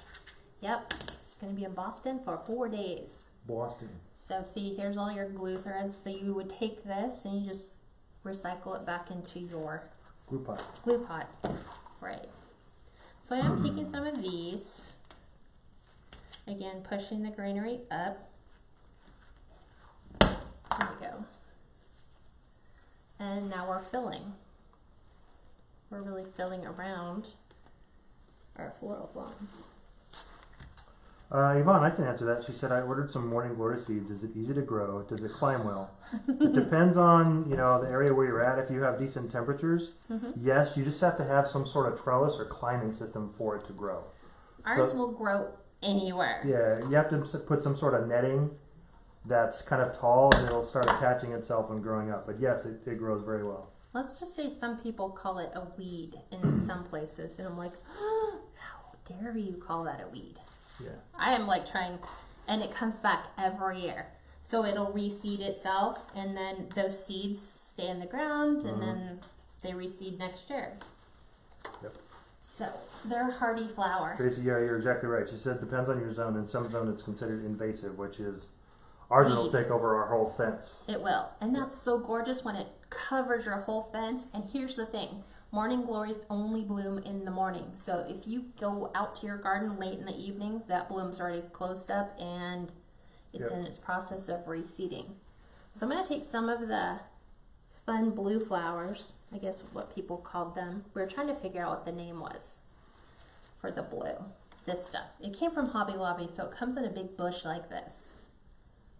Yep, it's going to be in Boston for 4 days. Boston. So see, here's all your glue threads. So you would take this and you just recycle it back into your glue pot. Glue pot, right. So I am taking some of these, again pushing the greenery up, there we go, and now we're filling. We're really filling around our floral foam. Yvonne, I can answer that. She said, I ordered some morning glory seeds. Is it easy to grow? Does it climb well? It depends on, you know, the area where you're at. If you have decent temperatures, yes, you just have to have some sort of trellis or climbing system for it to grow. Ours will grow anywhere. Yeah, you have to put some sort of netting that's kind of tall and it'll start attaching itself and growing up. But yes, it grows very well. Let's just say some people call it a weed in some places. And I'm like, oh, how dare you call that a weed? Yeah. I am like trying, and it comes back every year. So it'll reseed itself, and then those seeds stay in the ground, and then they reseed next year. Yep. So they're a hardy flower. Tracy, yeah, you're exactly right. She said depends on your zone. In some zone it's considered invasive, which is ours will take over our whole fence. It will. And that's so gorgeous when it covers your whole fence. And here's the thing. Morning glories only bloom in the morning. So if you go out to your garden late in the evening, that bloom's already closed up and it's in its process of reseeding. So I'm going to take some of the fun blue flowers, I guess what people called them. We were trying to figure out what the name was for the blue. This stuff. It came from Hobby Lobby, so it comes in a big bush like this.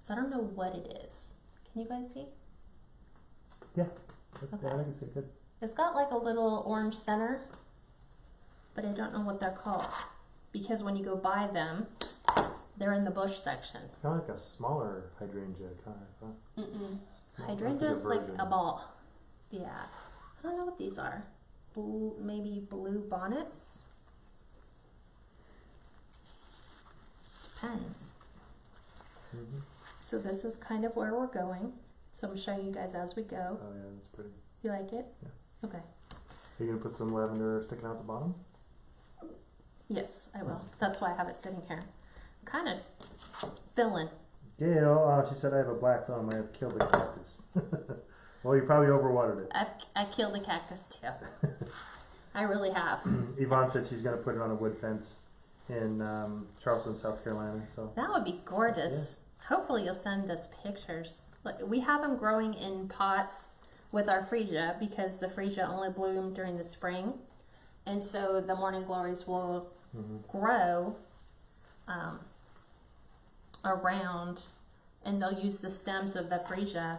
So I don't know what it is. Can you guys see? Yeah. Okay. Yeah, I can see it good. It's got like a little orange center, but I don't know what they're called because when you go buy them, they're in the bush section. It's kind of like a smaller hydrangea, kind of. Huh? Hydrangea is like a ball. Yeah. I don't know what these are. Blue, maybe blue bonnets? Depends. So this is kind of where we're going. So I'm showing you guys as we go. Oh yeah, that's pretty. You like it? Yeah. Okay. Are you going to put some lavender sticking out the bottom? Yes, I will. That's why I have it sitting here. I'm kind of filling. Gail, she said I have a black thumb. I have killed the cactus. Well, you probably overwatered it. I killed the cactus too. I really have. Yvonne said she's going to put it on a wood fence in Charleston, South Carolina. So that would be gorgeous. Yeah. Hopefully you'll send us pictures. Look, we have them growing in pots with our freesia because the freesia only bloom during the spring. And so the morning glories will grow around, and they'll use the stems of the freesia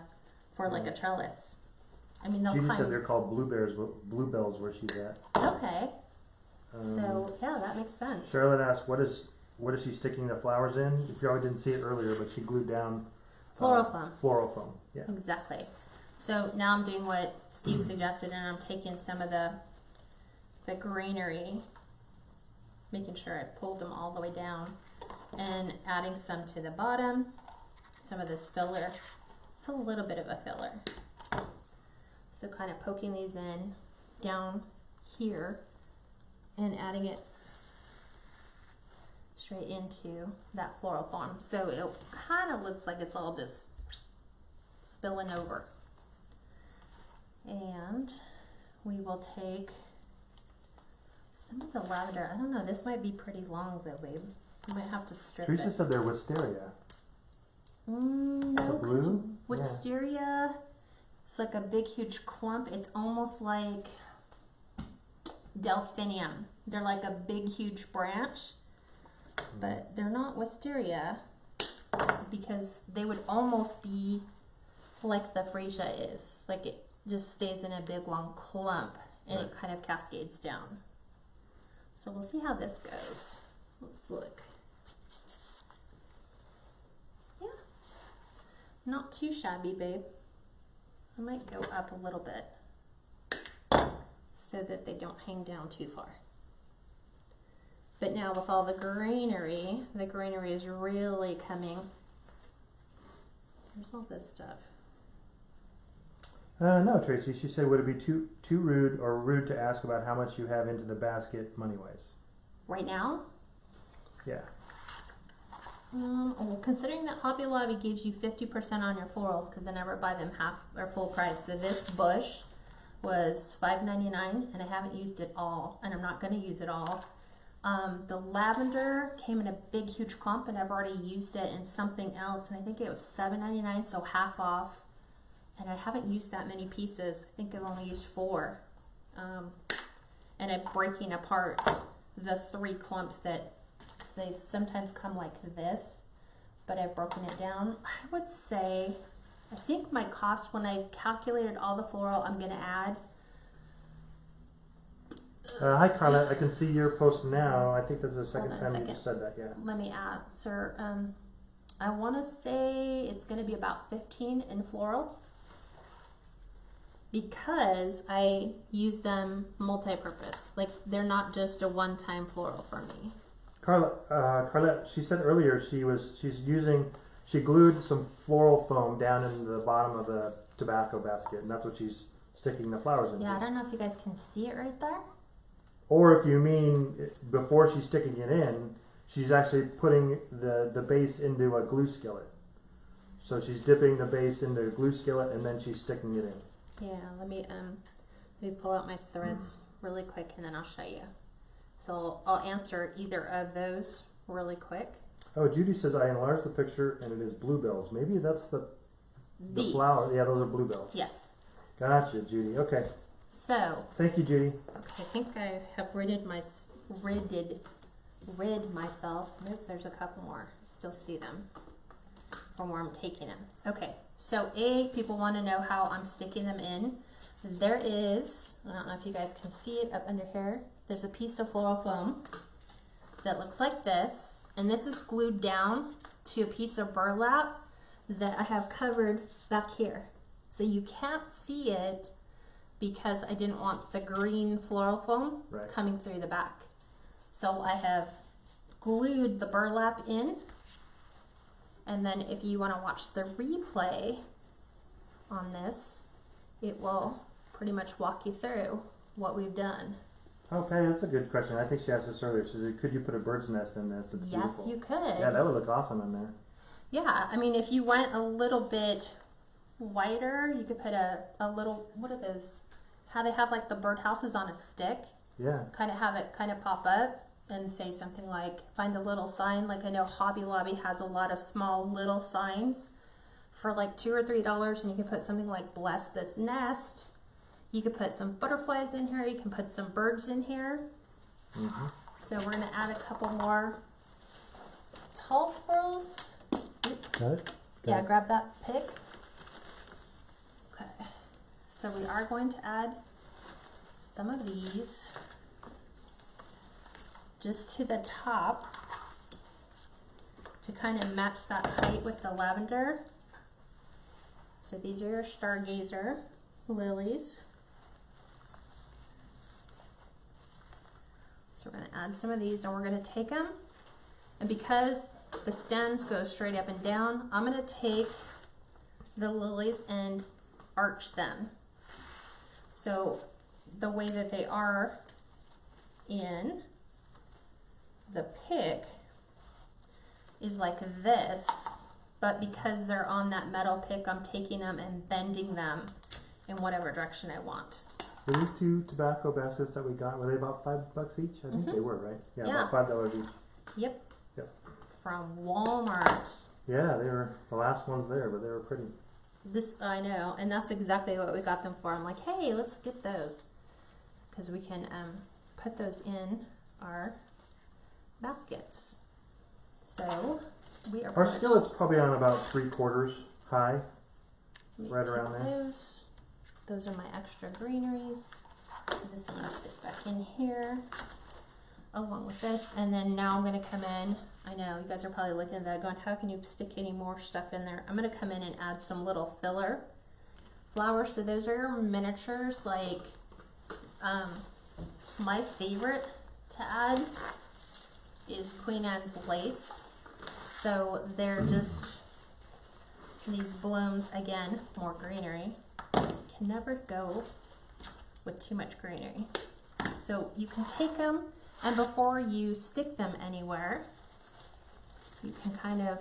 for like a trellis. I mean, they'll Judy climb. said they're called bluebells where she's at. Okay. So yeah, that makes sense. Charlotte asked, what is she sticking the flowers in? You probably didn't see it earlier, but she glued down Floral foam. Floral foam, yeah. Exactly. So now I'm doing what Steve suggested, and I'm taking some of the greenery, making sure I pulled them all the way down, and adding some to the bottom, some of this filler. It's a little bit of a filler. So kind of poking these in down here and adding it straight into that floral foam. So it kind of looks like it's all just spilling over. And we will take some of the lavender. I don't know, this might be pretty long though, babe. You might have to strip Teresa it. said they're wisteria. No, because blue? wisteria, it's like a big huge clump. It's almost like delphinium. They're like a big huge branch, but they're not wisteria because they would almost be like the freesia is. Like it just stays in a big long clump and it kind of cascades down. So we'll see how this goes. Let's look. Yeah, not too shabby, babe. I might go up a little bit so that they don't hang down too far. But now with all the greenery is really coming. Here's all this stuff. No, Tracy, she said, would it be too rude or rude to ask about how much you have into the basket money-wise? Right now? Yeah. Well, considering that Hobby Lobby gives you 50% on your florals, because I never buy them half or full price. So this bush was $5.99, and I haven't used it all, and I'm not going to use it all. The lavender came in a big, huge clump, and I've already used it in something else, and I think it was $7.99, so half off. And I haven't used that many pieces. I think I've only used 4. And I'm breaking apart the 3 clumps that they sometimes come like this, but I've broken it down. I would say, I think my cost when I calculated all the floral I'm gonna add. Hi, Carla. I can see your post now. I think this is the second Hold on a time you second. said that, yeah. Let me answer. I want to say it's going to be about 15 in floral because I use them multi-purpose. Like they're not just a one-time floral for me. Carla, she said earlier she glued some floral foam down in the bottom of the tobacco basket, and that's what she's sticking the flowers into. Yeah, I don't know if you guys can see it right there. Or if you mean before she's sticking it in, she's actually putting the base into a glue skillet. So she's dipping the base into a glue skillet and then she's sticking it in. Yeah, let me pull out my threads really quick and then I'll show you. So I'll answer either of those really quick. Oh, Judy says I enlarged the picture and it is bluebells. Maybe that's the flower. Yeah, those are bluebells. Yes. Gotcha, Judy. Okay. So. Thank you, Judy. I think I have rid myself. Nope, there's a couple more. Still see them from where I'm taking them. Okay, so people want to know how I'm sticking them in. There is, I don't know if you guys can see it up under here. There's a piece of floral foam that looks like this, and this is glued down to a piece of burlap that I have covered back here. So you can't see it because I didn't want the green floral foam coming through the back. So I have glued the burlap in, and then if you want to watch the replay on this, it will pretty much walk you through what we've done. Okay, that's a good question. I think she asked this earlier. She said, could you put a bird's nest in this? It's Yes, beautiful. you could. Yeah, that would look awesome in there. Yeah, I mean, if you went a little bit wider, you could put a little, what are those? How they have like the birdhouses on a stick. Yeah. Kind of have it kind of pop up and say something like, find a little sign. Like I know Hobby Lobby has a lot of small little signs for like $2 or $3, and you can put something like bless this nest. You could put some butterflies in here. You can put some birds in here. Mm-hmm. So we're gonna add a couple more tall florals. Got it? Yeah, grab that pick. Okay, so we are going to add some of these just to the top to kind of match that height with the lavender. So these are your stargazer lilies. So we're going to add some of these, and we're going to take them, and because the stems go straight up and down, I'm going to take the lilies and arch them. So the way that they are in the pick is like this, but because they're on that metal pick, I'm taking them and bending them in whatever direction I want. Were these 2 tobacco baskets that we got, were they about $5 each? I think they were, right? Yeah, Yeah. about $5 each. Yep. Yep. From Walmart. Yeah, they were the last ones there, but they were pretty. This, I know, and that's exactly what we got them for. I'm like, hey, let's get those, because we can put those in our baskets. So we are. Our skillet's probably on about 3/4 high, right around there. Those are my extra greeneries. This one will stick back in here, along with this. And then now I'm going to come in. I know you guys are probably looking at that going, how can you stick any more stuff in there? I'm going to come in and add some little filler flowers. So those are your miniatures. Like my favorite to add is Queen Anne's lace. So they're just these blooms, again, more greenery. Can never go with too much greenery. So you can take them, and before you stick them anywhere, you can kind of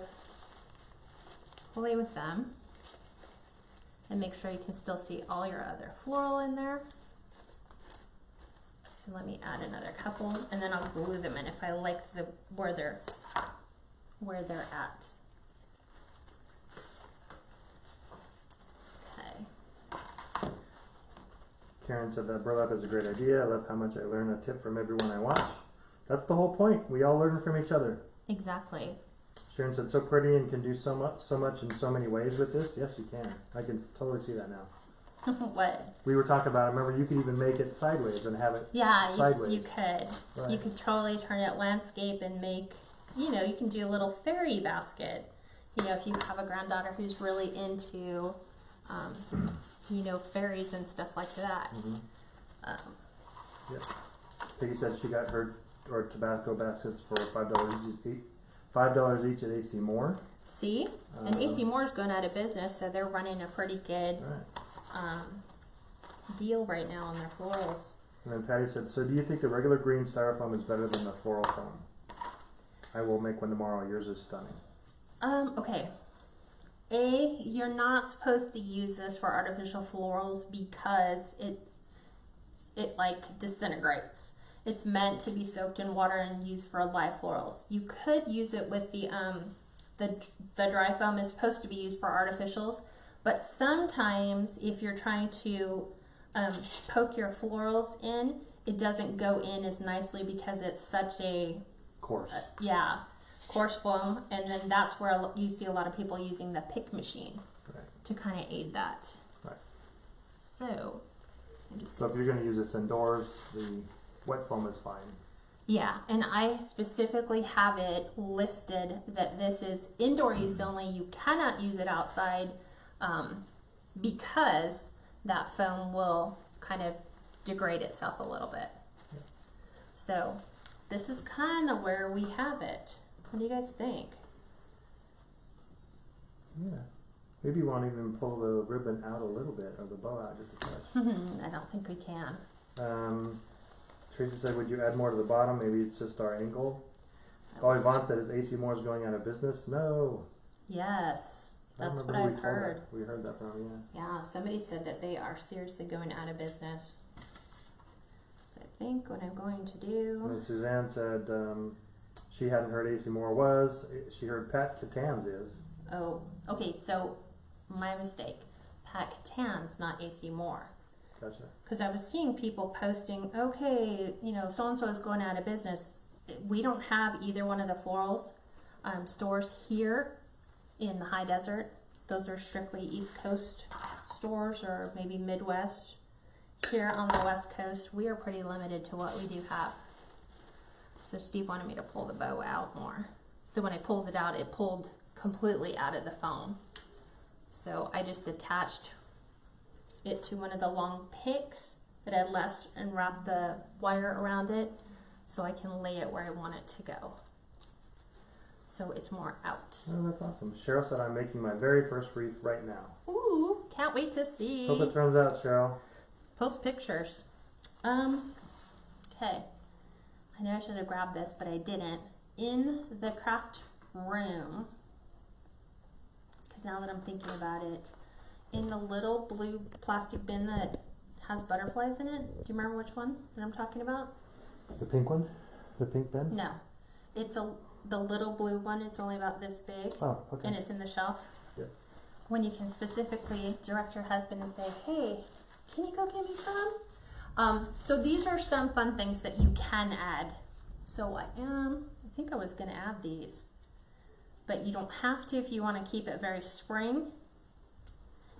play with them and make sure you can still see all your other floral in there. So let me add another couple, and then I'll glue them in if I like the where they're at. Okay. Karen said that burlap is a great idea. I love how much I learn a tip from everyone I watch. That's the whole point. We all learn from each other. Exactly. Sharon said, so pretty and can do so much in so many ways with this. Yes, you can. I can totally see that now. What? We were talking about, remember, you could even make it sideways and have it sideways. You could. Right. You could totally turn it landscape and make, you know, you can do a little fairy basket. You know, if you have a granddaughter who's really into, you know, fairies and stuff like that. Mm-hmm. Yep. Peggy said she got her tobacco baskets for $5 each. $5 each at AC Moore. See? And AC Moore's going out of business, so they're running a pretty good deal right now on their florals. And then Patty said, so do you think the regular green styrofoam is better than the floral foam? I will make one tomorrow. Yours is stunning. Okay. You're not supposed to use this for artificial florals because it like disintegrates. It's meant to be soaked in water and used for live florals. You could use it with the dry foam is supposed to be used for artificials, but sometimes if you're trying to poke your florals in, it doesn't go in as nicely because it's such a coarse. Coarse foam, and then that's where you see a lot of people using the pick machine to kind of aid that. Right. So, so if you're going to use this indoors, the wet foam is fine. Yeah, and I specifically have it listed that this is indoor use only. You cannot use it outside because that foam will kind of degrade itself a little bit. Yeah. So this is kind of where we have it. What do you guys think? Yeah. Maybe you want to even pull the ribbon out a little bit, or the bow out just a touch. I don't think we can. Teresa said, would you add more to the bottom? Maybe it's just our angle. Oh, Yvonne said, is AC Moore's going out of business? No. Yes, that's what I've heard. We heard that from you. Yeah, somebody said that they are seriously going out of business. So I think what I'm going to do... And Suzanne said she hadn't heard AC Moore was. She heard Pat Catan's is. Oh, okay, so my mistake. Pat Catan's, not AC Moore. Gotcha. Because I was seeing people posting, okay, you know, so-and-so is going out of business. We don't have either one of the Florals stores here in the high desert. Those are strictly East Coast stores or maybe Midwest. Here on the West Coast, we are pretty limited to what we do have. So Steve wanted me to pull the bow out more. So when I pulled it out, it pulled completely out of the foam. So I just attached it to one of the long picks that I left and wrapped the wire around it so I can lay it where I want it to go. So it's more out. Oh, that's awesome. Cheryl said I'm making my very first wreath right now. Ooh, can't wait to see. Hope it turns out, Cheryl. Post pictures. Okay. I know I should have grabbed this, but I didn't. In the craft room, because now that I'm thinking about it, in the little blue plastic bin that has butterflies in it, do you remember which one that I'm talking about? The pink one? The pink bin? No. It's the little blue one. It's only about this big. Oh, okay. And it's in the shelf. Yep. When you can specifically direct your husband and say, hey, can you go get me some? So these are some fun things that you can add. So I think I was going to add these, but you don't have to if you want to keep it very spring.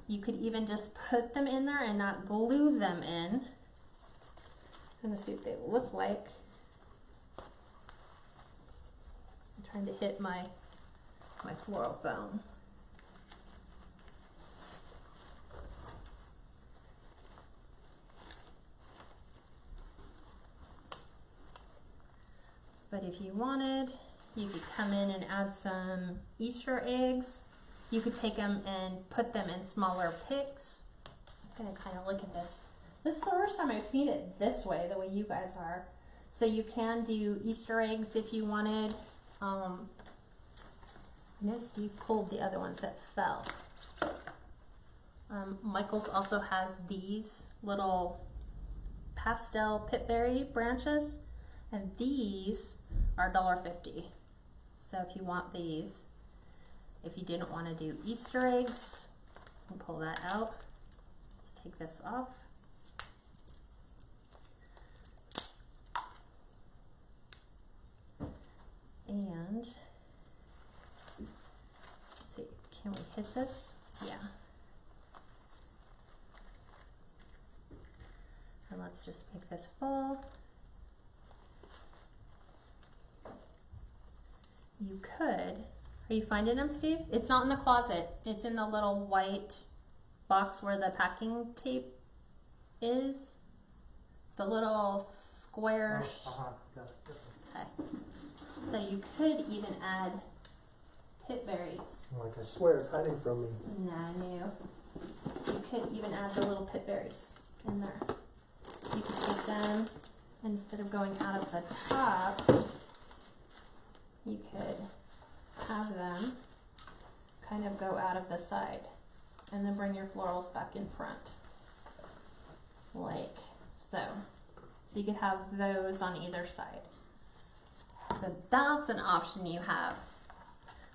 You could even just put them in there and not glue them in. I'm going to see what they look like. I'm trying to hit my floral foam. But if you wanted, you could come in and add some Easter eggs. You could take them and put them in smaller picks. I'm gonna kind of look at this. This is the first time I've seen it this way, the way you guys are. So you can do Easter eggs if you wanted. I noticed you pulled the other ones that fell. Michael's also has these little pastel pitberry branches, and these are $1.50. So if you want these, if you didn't want to do Easter eggs, you can pull that out. Let's take this off. And let's see, can we hit this? Yeah. And let's just make this fall. You could, are you finding them, Steve? It's not in the closet. It's in the little white box where the packing tape is. The little square. Okay. So you could even add pitberries. Like I swear it's hiding from me. No, I knew. You could even add the little pitberries in there. You could take them, and instead of going out of the top, you could have them kind of go out of the side and then bring your florals back in front like so. So you could have those on either side. So that's an option you have.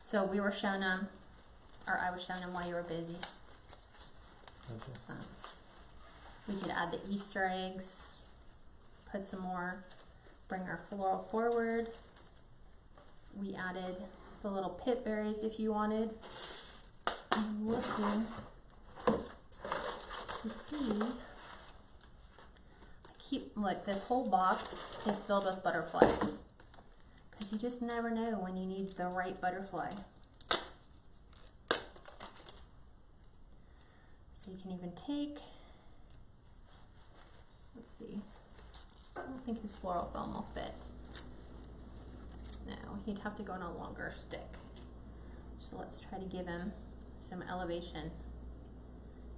So we were showing them, or I was showing them while you were busy. Okay. We could add the Easter eggs, put some more, bring our floral forward. We added the little pit berries if you wanted. I'm looking to see. Like this whole box is filled with butterflies. Because you just never know when you need the right butterfly. So you can even take, let's see, I don't think his floral foam will fit. No, he'd have to go on a longer stick. So let's try to give him some elevation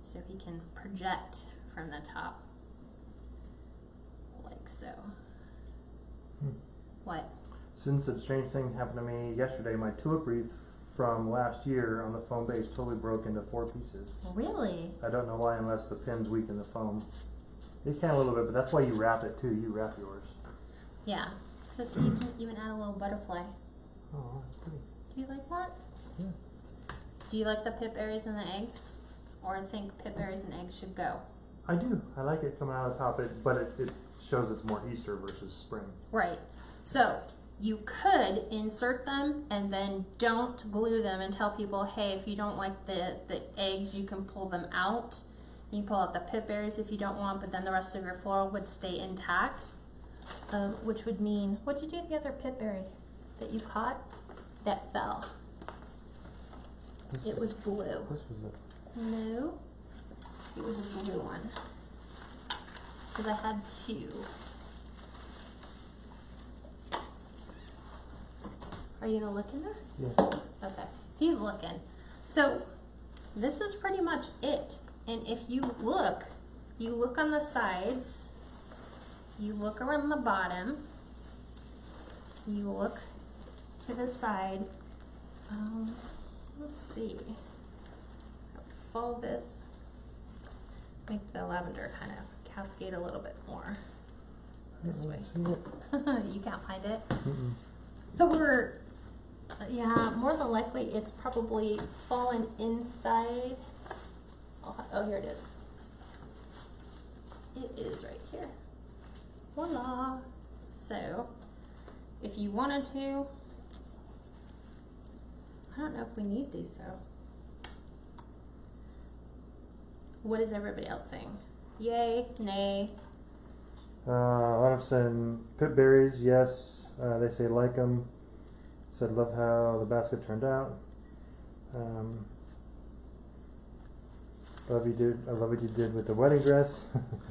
so he can project from the top. Like so. What? Since a strange thing happened to me yesterday, my tulip wreath from last year on the foam base totally broke into 4 pieces. Really? I don't know why unless the pins weaken the foam. It can a little bit, but that's why you wrap it too. You wrap yours. Yeah. So see, you can even add a little butterfly. Oh, that's pretty. Do you like that? Yeah. Do you like the pip berries and the eggs? Or think pip berries and eggs should go? I do. I like it coming out of the top, but it shows it's more Easter versus spring. Right. So you could insert them and then don't glue them and tell people, hey, if you don't like the eggs, you can pull them out. You can pull out the pip berries if you don't want, but then the rest of your floral would stay intact. Which would mean, what did you do with the other pip berry that you caught that fell? It was blue. This was it. No, it was a blue one. Because I had two. Are you gonna look in there? Yeah. Okay, he's looking. So this is pretty much it. And if you look on the sides, you look around the bottom, you look to the side. Let's see. Follow this. Make the lavender kind of cascade a little bit more this way. You can't find it? So we're, yeah, more than likely it's probably fallen inside. Oh, here it is. It is right here. Voila. So if you wanted to, I don't know if we need these though. What is everybody else saying? Yay, nay? A lot of saying pip berries, yes. They say like them. Said love how the basket turned out. Love I love what you did with the wedding dress.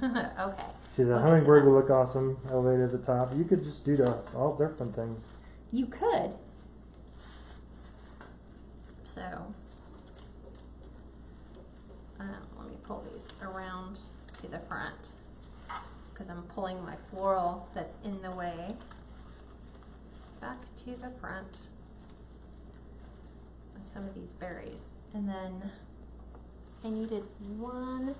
Okay. She said a hummingbird will look awesome, elevated at the top. You could just do all different things. You could. So, let me pull these around to the front because I'm pulling my floral that's in the way back to the front of some of these berries. And then I needed one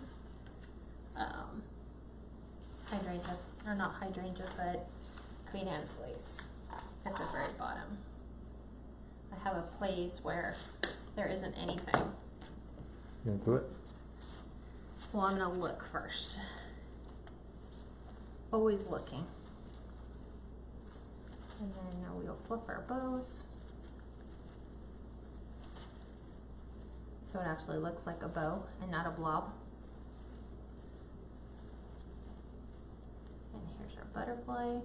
hydrangea, or not hydrangea, but Queen Anne's lace at the very bottom. I have a place where there isn't anything. You want to do it? Well, I'm gonna look first. Always looking. And then now we'll flip our bows. So it actually looks like a bow and not a blob. And here's our butterfly,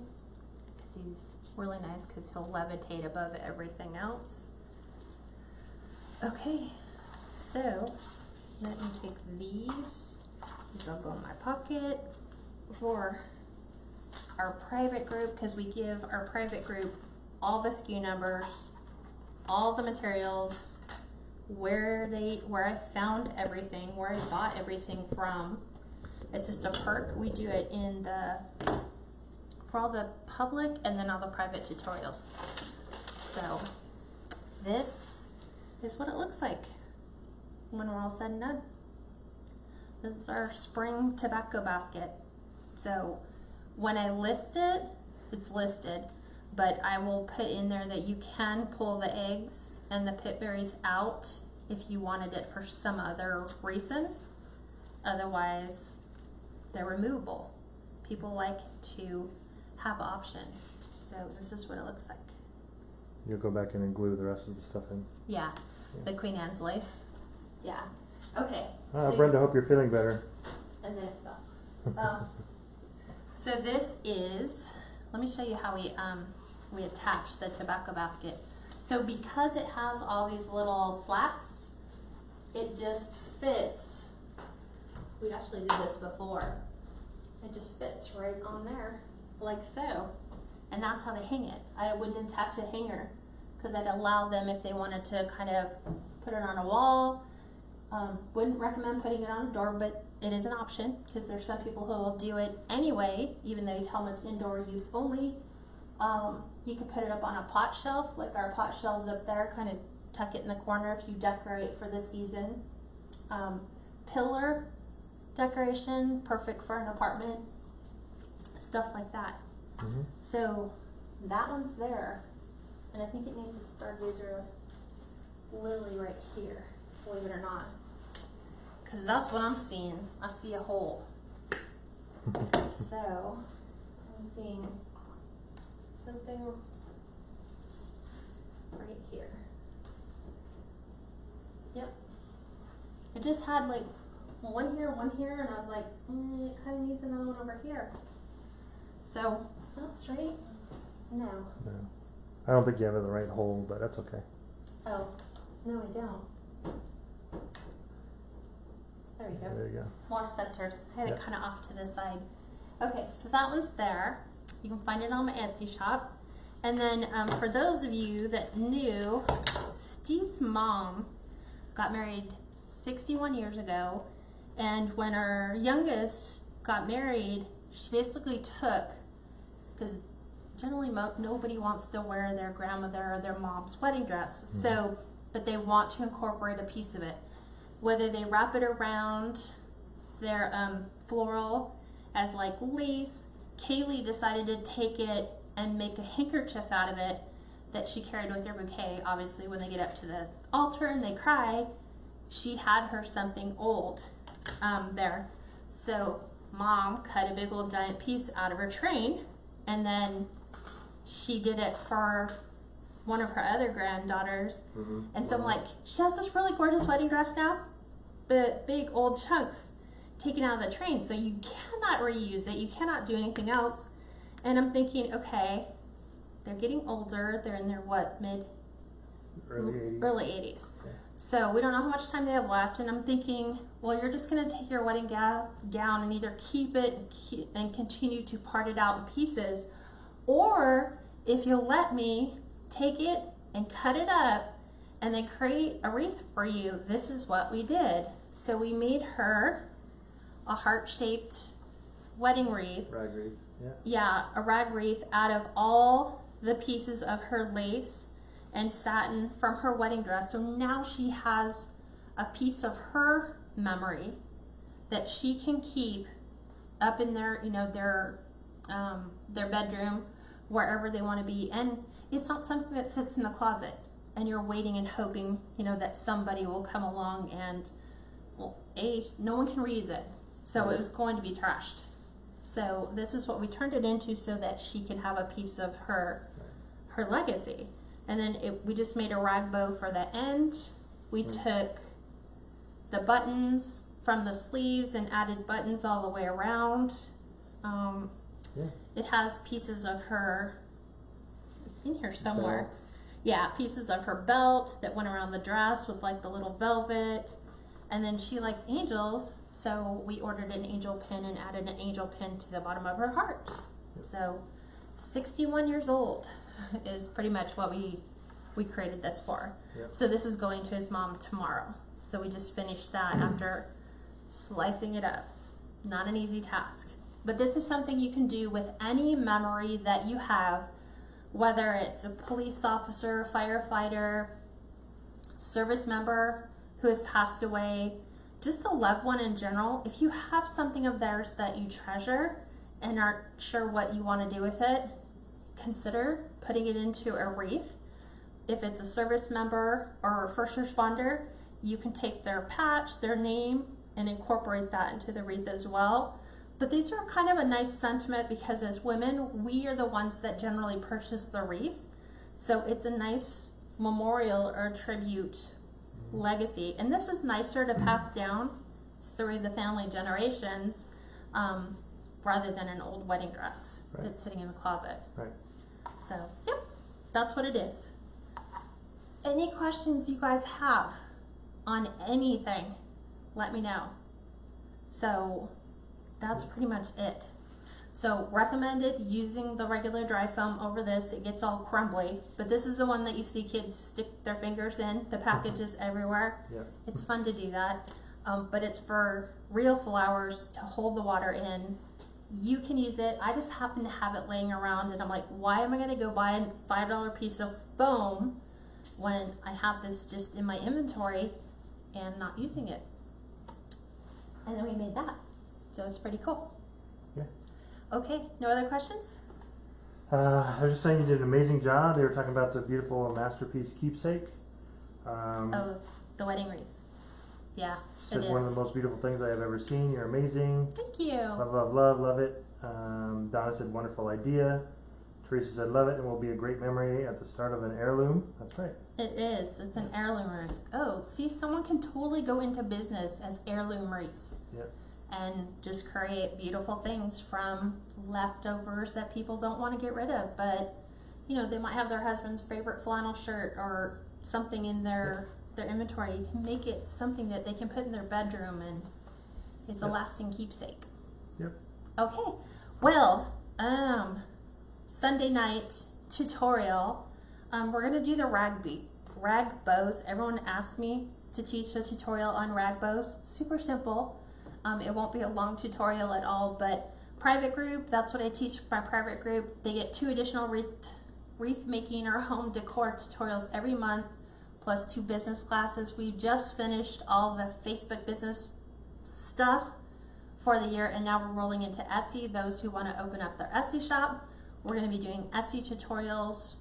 because he's really nice because he'll levitate above everything else. Okay, so let me take these. These will go in my pocket for our private group, because we give our private group all the SKU numbers, all the materials, where I found everything, where I bought everything from. It's just a perk. We do it in for all the public and then all the private tutorials. So this is what it looks like when we're all said and done. This is our spring tobacco basket. So when I list it, it's listed, but I will put in there that you can pull the eggs and the pip berries out if you wanted it for some other reason. Otherwise, they're removable. People like to have options. So this is what it looks like. You'll go back in and glue the rest of the stuff in. Yeah, the Queen Anne's lace. Yeah. Okay. So Brenda, hope you're feeling better. And then it fell. So this is, let me show you how we attach the tobacco basket. So because it has all these little slats, it just fits. We actually did this before. It just fits right on there, like so. And that's how they hang it. I wouldn't attach a hanger because I'd allow them if they wanted to kind of put it on a wall. Wouldn't recommend putting it on a door, but it is an option because there's some people who will do it anyway, even though you tell them it's indoor use only. You can put it up on a pot shelf, like our pot shelves up there, kind of tuck it in the corner if you decorate for the season. Pillar decoration, perfect for an apartment, stuff like that. Mm-hmm. So that one's there, and I think it needs a stargazer lily right here. believe it or not. Because that's what I'm seeing. I see a hole. So, I'm seeing something right here. Yep. It just had like one here, and I was like, it kind of needs another one over here. So, is that straight? No. No. I don't think you have the right hole, but that's okay. Oh, no, I don't. There we go. There you go. More centered. I had Yep. it kind of off to the side. Okay, so that one's there. You can find it on my Etsy shop. And then for those of you that knew, Steve's mom got married 61 years ago. And when our youngest got married, she basically took, because generally nobody wants to wear their grandmother or their mom's wedding dress. Mm-hmm. So, but they want to incorporate a piece of it. Whether they wrap it around their floral as like lace, Kaylee decided to take it and make a handkerchief out of it that she carried with her bouquet. Obviously, when they get up to the altar and they cry, she had her something old there. So mom cut a big old giant piece out of her train, and then she did it for one of her other granddaughters. Mm-hmm. And so I'm like, she has this really gorgeous wedding dress now, but big old chunks taken out of the train. So you cannot reuse it. You cannot do anything else. And I'm thinking, okay, they're getting older. They're in their what, Early 80s. Early 80s. Okay. So we don't know how much time they have left. And I'm thinking, well, you're just going to take your wedding gown and either keep it and continue to part it out in pieces, or if you'll let me take it and cut it up and then create a wreath for you, this is what we did. So we made her a heart-shaped wedding wreath. Rag wreath. Yeah. Yeah, a rag wreath out of all the pieces of her lace and satin from her wedding dress. So now she has a piece of her memory that she can keep up in their, their bedroom, wherever they want to be. And it's not something that sits in the closet and you're waiting and hoping, that somebody will come along and, well, no one can reuse it. So Right. it was going to be trashed. So this is what we turned it into so that she can have a piece of her legacy. And then we just made a rag bow for the end. We took the buttons from the sleeves and added buttons all the way around. It has pieces of her, it's in here somewhere. Belt. Yeah, pieces of her belt that went around the dress with like the little velvet. And then she likes angels, so we ordered an angel pin and added an angel pin to the bottom of her heart. Yep. So 61 years old is pretty much what we created this for. Yep. So this is going to his mom tomorrow. So we just finished that after slicing it up. Not an easy task. But this is something you can do with any memory that you have, whether it's a police officer, firefighter, service member who has passed away, just a loved one in general. If you have something of theirs that you treasure and aren't sure what you want to do with it, consider putting it into a wreath. If it's a service member or a first responder, you can take their patch, their name, and incorporate that into the wreath as well. But these are kind of a nice sentiment because as women, we are the ones that generally purchase the wreaths. So it's a nice memorial or tribute legacy. And this is nicer to pass down through the family generations rather than an old wedding dress that's sitting in the closet. Right. So, yep, that's what it is. Any questions you guys have on anything, let me know. So that's pretty much it. So recommended using the regular dry foam over this. It gets all crumbly, but this is the one that you see kids stick their fingers in. The package is everywhere. Yep. It's fun to do that, but it's for real flowers to hold the water in. You can use it. I just happen to have it laying around and I'm like, why am I gonna go buy a $5 piece of foam when I have this just in my inventory and not using it? And then we made that. So it's pretty cool. Yeah. Okay, no other questions? I was just saying you did an amazing job. They were talking about the beautiful masterpiece keepsake. Oh, the wedding wreath. Yeah, She said one of the most beautiful things I have ever seen. You're amazing. Thank you. Love, love, love, love it. Donna said wonderful idea. Teresa said love it and will be a great memory at the start of an heirloom. That's right. It is. It's an heirloom wreath. Oh, see, someone can totally go into business as heirloom wreaths. Yep. And just create beautiful things from leftovers that people don't want to get rid of. But, you know, they might have their husband's favorite flannel shirt or something in their inventory. You can make it something that they can put in their bedroom, and it's a lasting keepsake. Yep. Okay. Well, Sunday night tutorial. We're gonna do the rag bows. Everyone asked me to teach a tutorial on rag bows. Super simple. It won't be a long tutorial at all, but private group, that's what I teach my private group. They get 2 additional wreath making or home decor tutorials every month, plus 2 business classes. We just finished all the Facebook business stuff for the year, and now we're rolling into Etsy. Those who want to open up their Etsy shop, we're going to be doing Etsy tutorials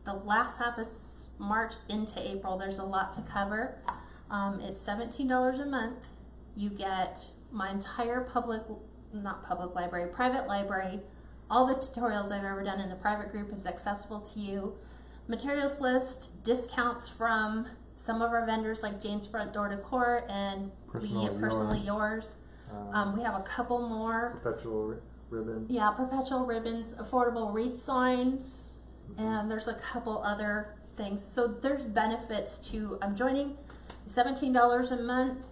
the last half of March into April. There's a lot to cover. It's $17 a month. You get my entire private library. All the tutorials I've ever done in the private group is accessible to you. Materials list, discounts from some of our vendors like Jane's Front Door Decor and Personally Yours. We have a couple more. Perpetual ribbon. Yeah, perpetual ribbons, affordable wreath signs, and there's a couple other things. So there's benefits to joining. $17 a month.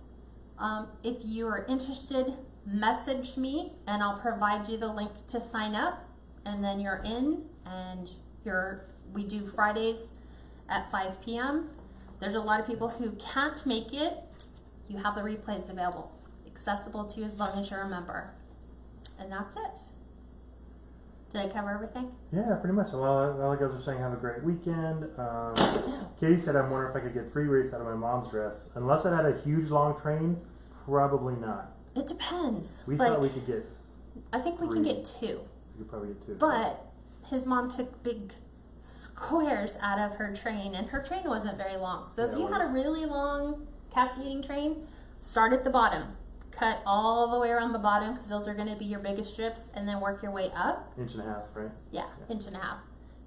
If you are interested, message me and I'll provide you the link to sign up, and then you're in, and we do Fridays at 5 p.m. There's a lot of people who can't make it. You have the replays available, accessible to you as long as you're a member. And that's it. Did I cover everything? Yeah, pretty much. A lot of guys are saying have a great weekend. Katie said, I'm wondering if I could get 3 wreaths out of my mom's dress. Unless I had a huge long train, probably not. It depends. We thought we could get I think we 3. can get 2. You could probably get 2. But his mom took big squares out of her train, and her train wasn't very long. So if you had a really long cascading train, start at the bottom. Cut all the way around the bottom, because those are going to be your biggest strips, and then work your way up. 1.5 inches, right? Yeah, 1.5 inches.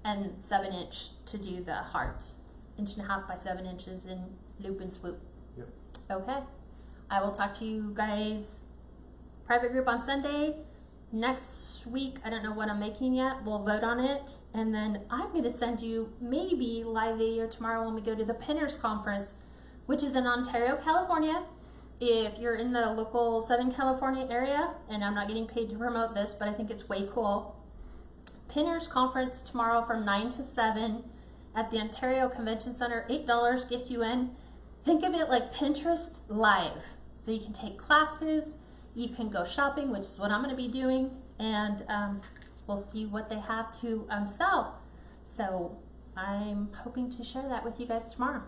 And 7 inch to do the heart. 1.5 inches by 7 inches in loop and swoop. Yep. Okay. I will talk to you guys private group on Sunday. Next week, I don't know what I'm making yet. We'll vote on it. And then I'm going to send you maybe live video tomorrow when we go to the Pinners Conference, which is in Ontario, California. If you're in the local Southern California area, and I'm not getting paid to promote this, but I think it's way cool. Pinners Conference tomorrow from 9 to 7 at the Ontario Convention Center. $8 gets you in. Think of it like Pinterest Live. So you can take classes, you can go shopping, which is what I'm going to be doing, and we'll see what they have to sell. So I'm hoping to share that with you guys tomorrow.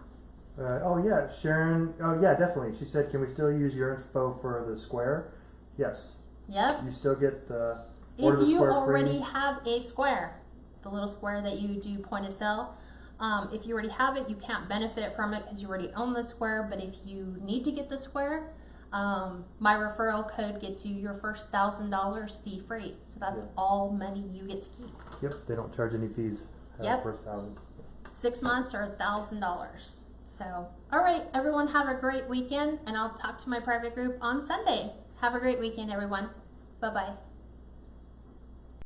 Oh yeah, Sharon. Oh yeah, definitely. She said, "Can we still use your info for the square?" Yes. Yep. You still get the. If you already have a square, the little square that you do point of sale, if you already have it, you can't benefit from it because you already own the square. But if you need to get the square, my referral code gets you your first $1,000 fee free. So that's all money you get to keep. Yep, they don't charge any fees. Yep. First 1,000. 6 months or $1,000. So, all right, everyone, have a great weekend, and I'll talk to my private group on Sunday. Have a great weekend, everyone. Bye-bye.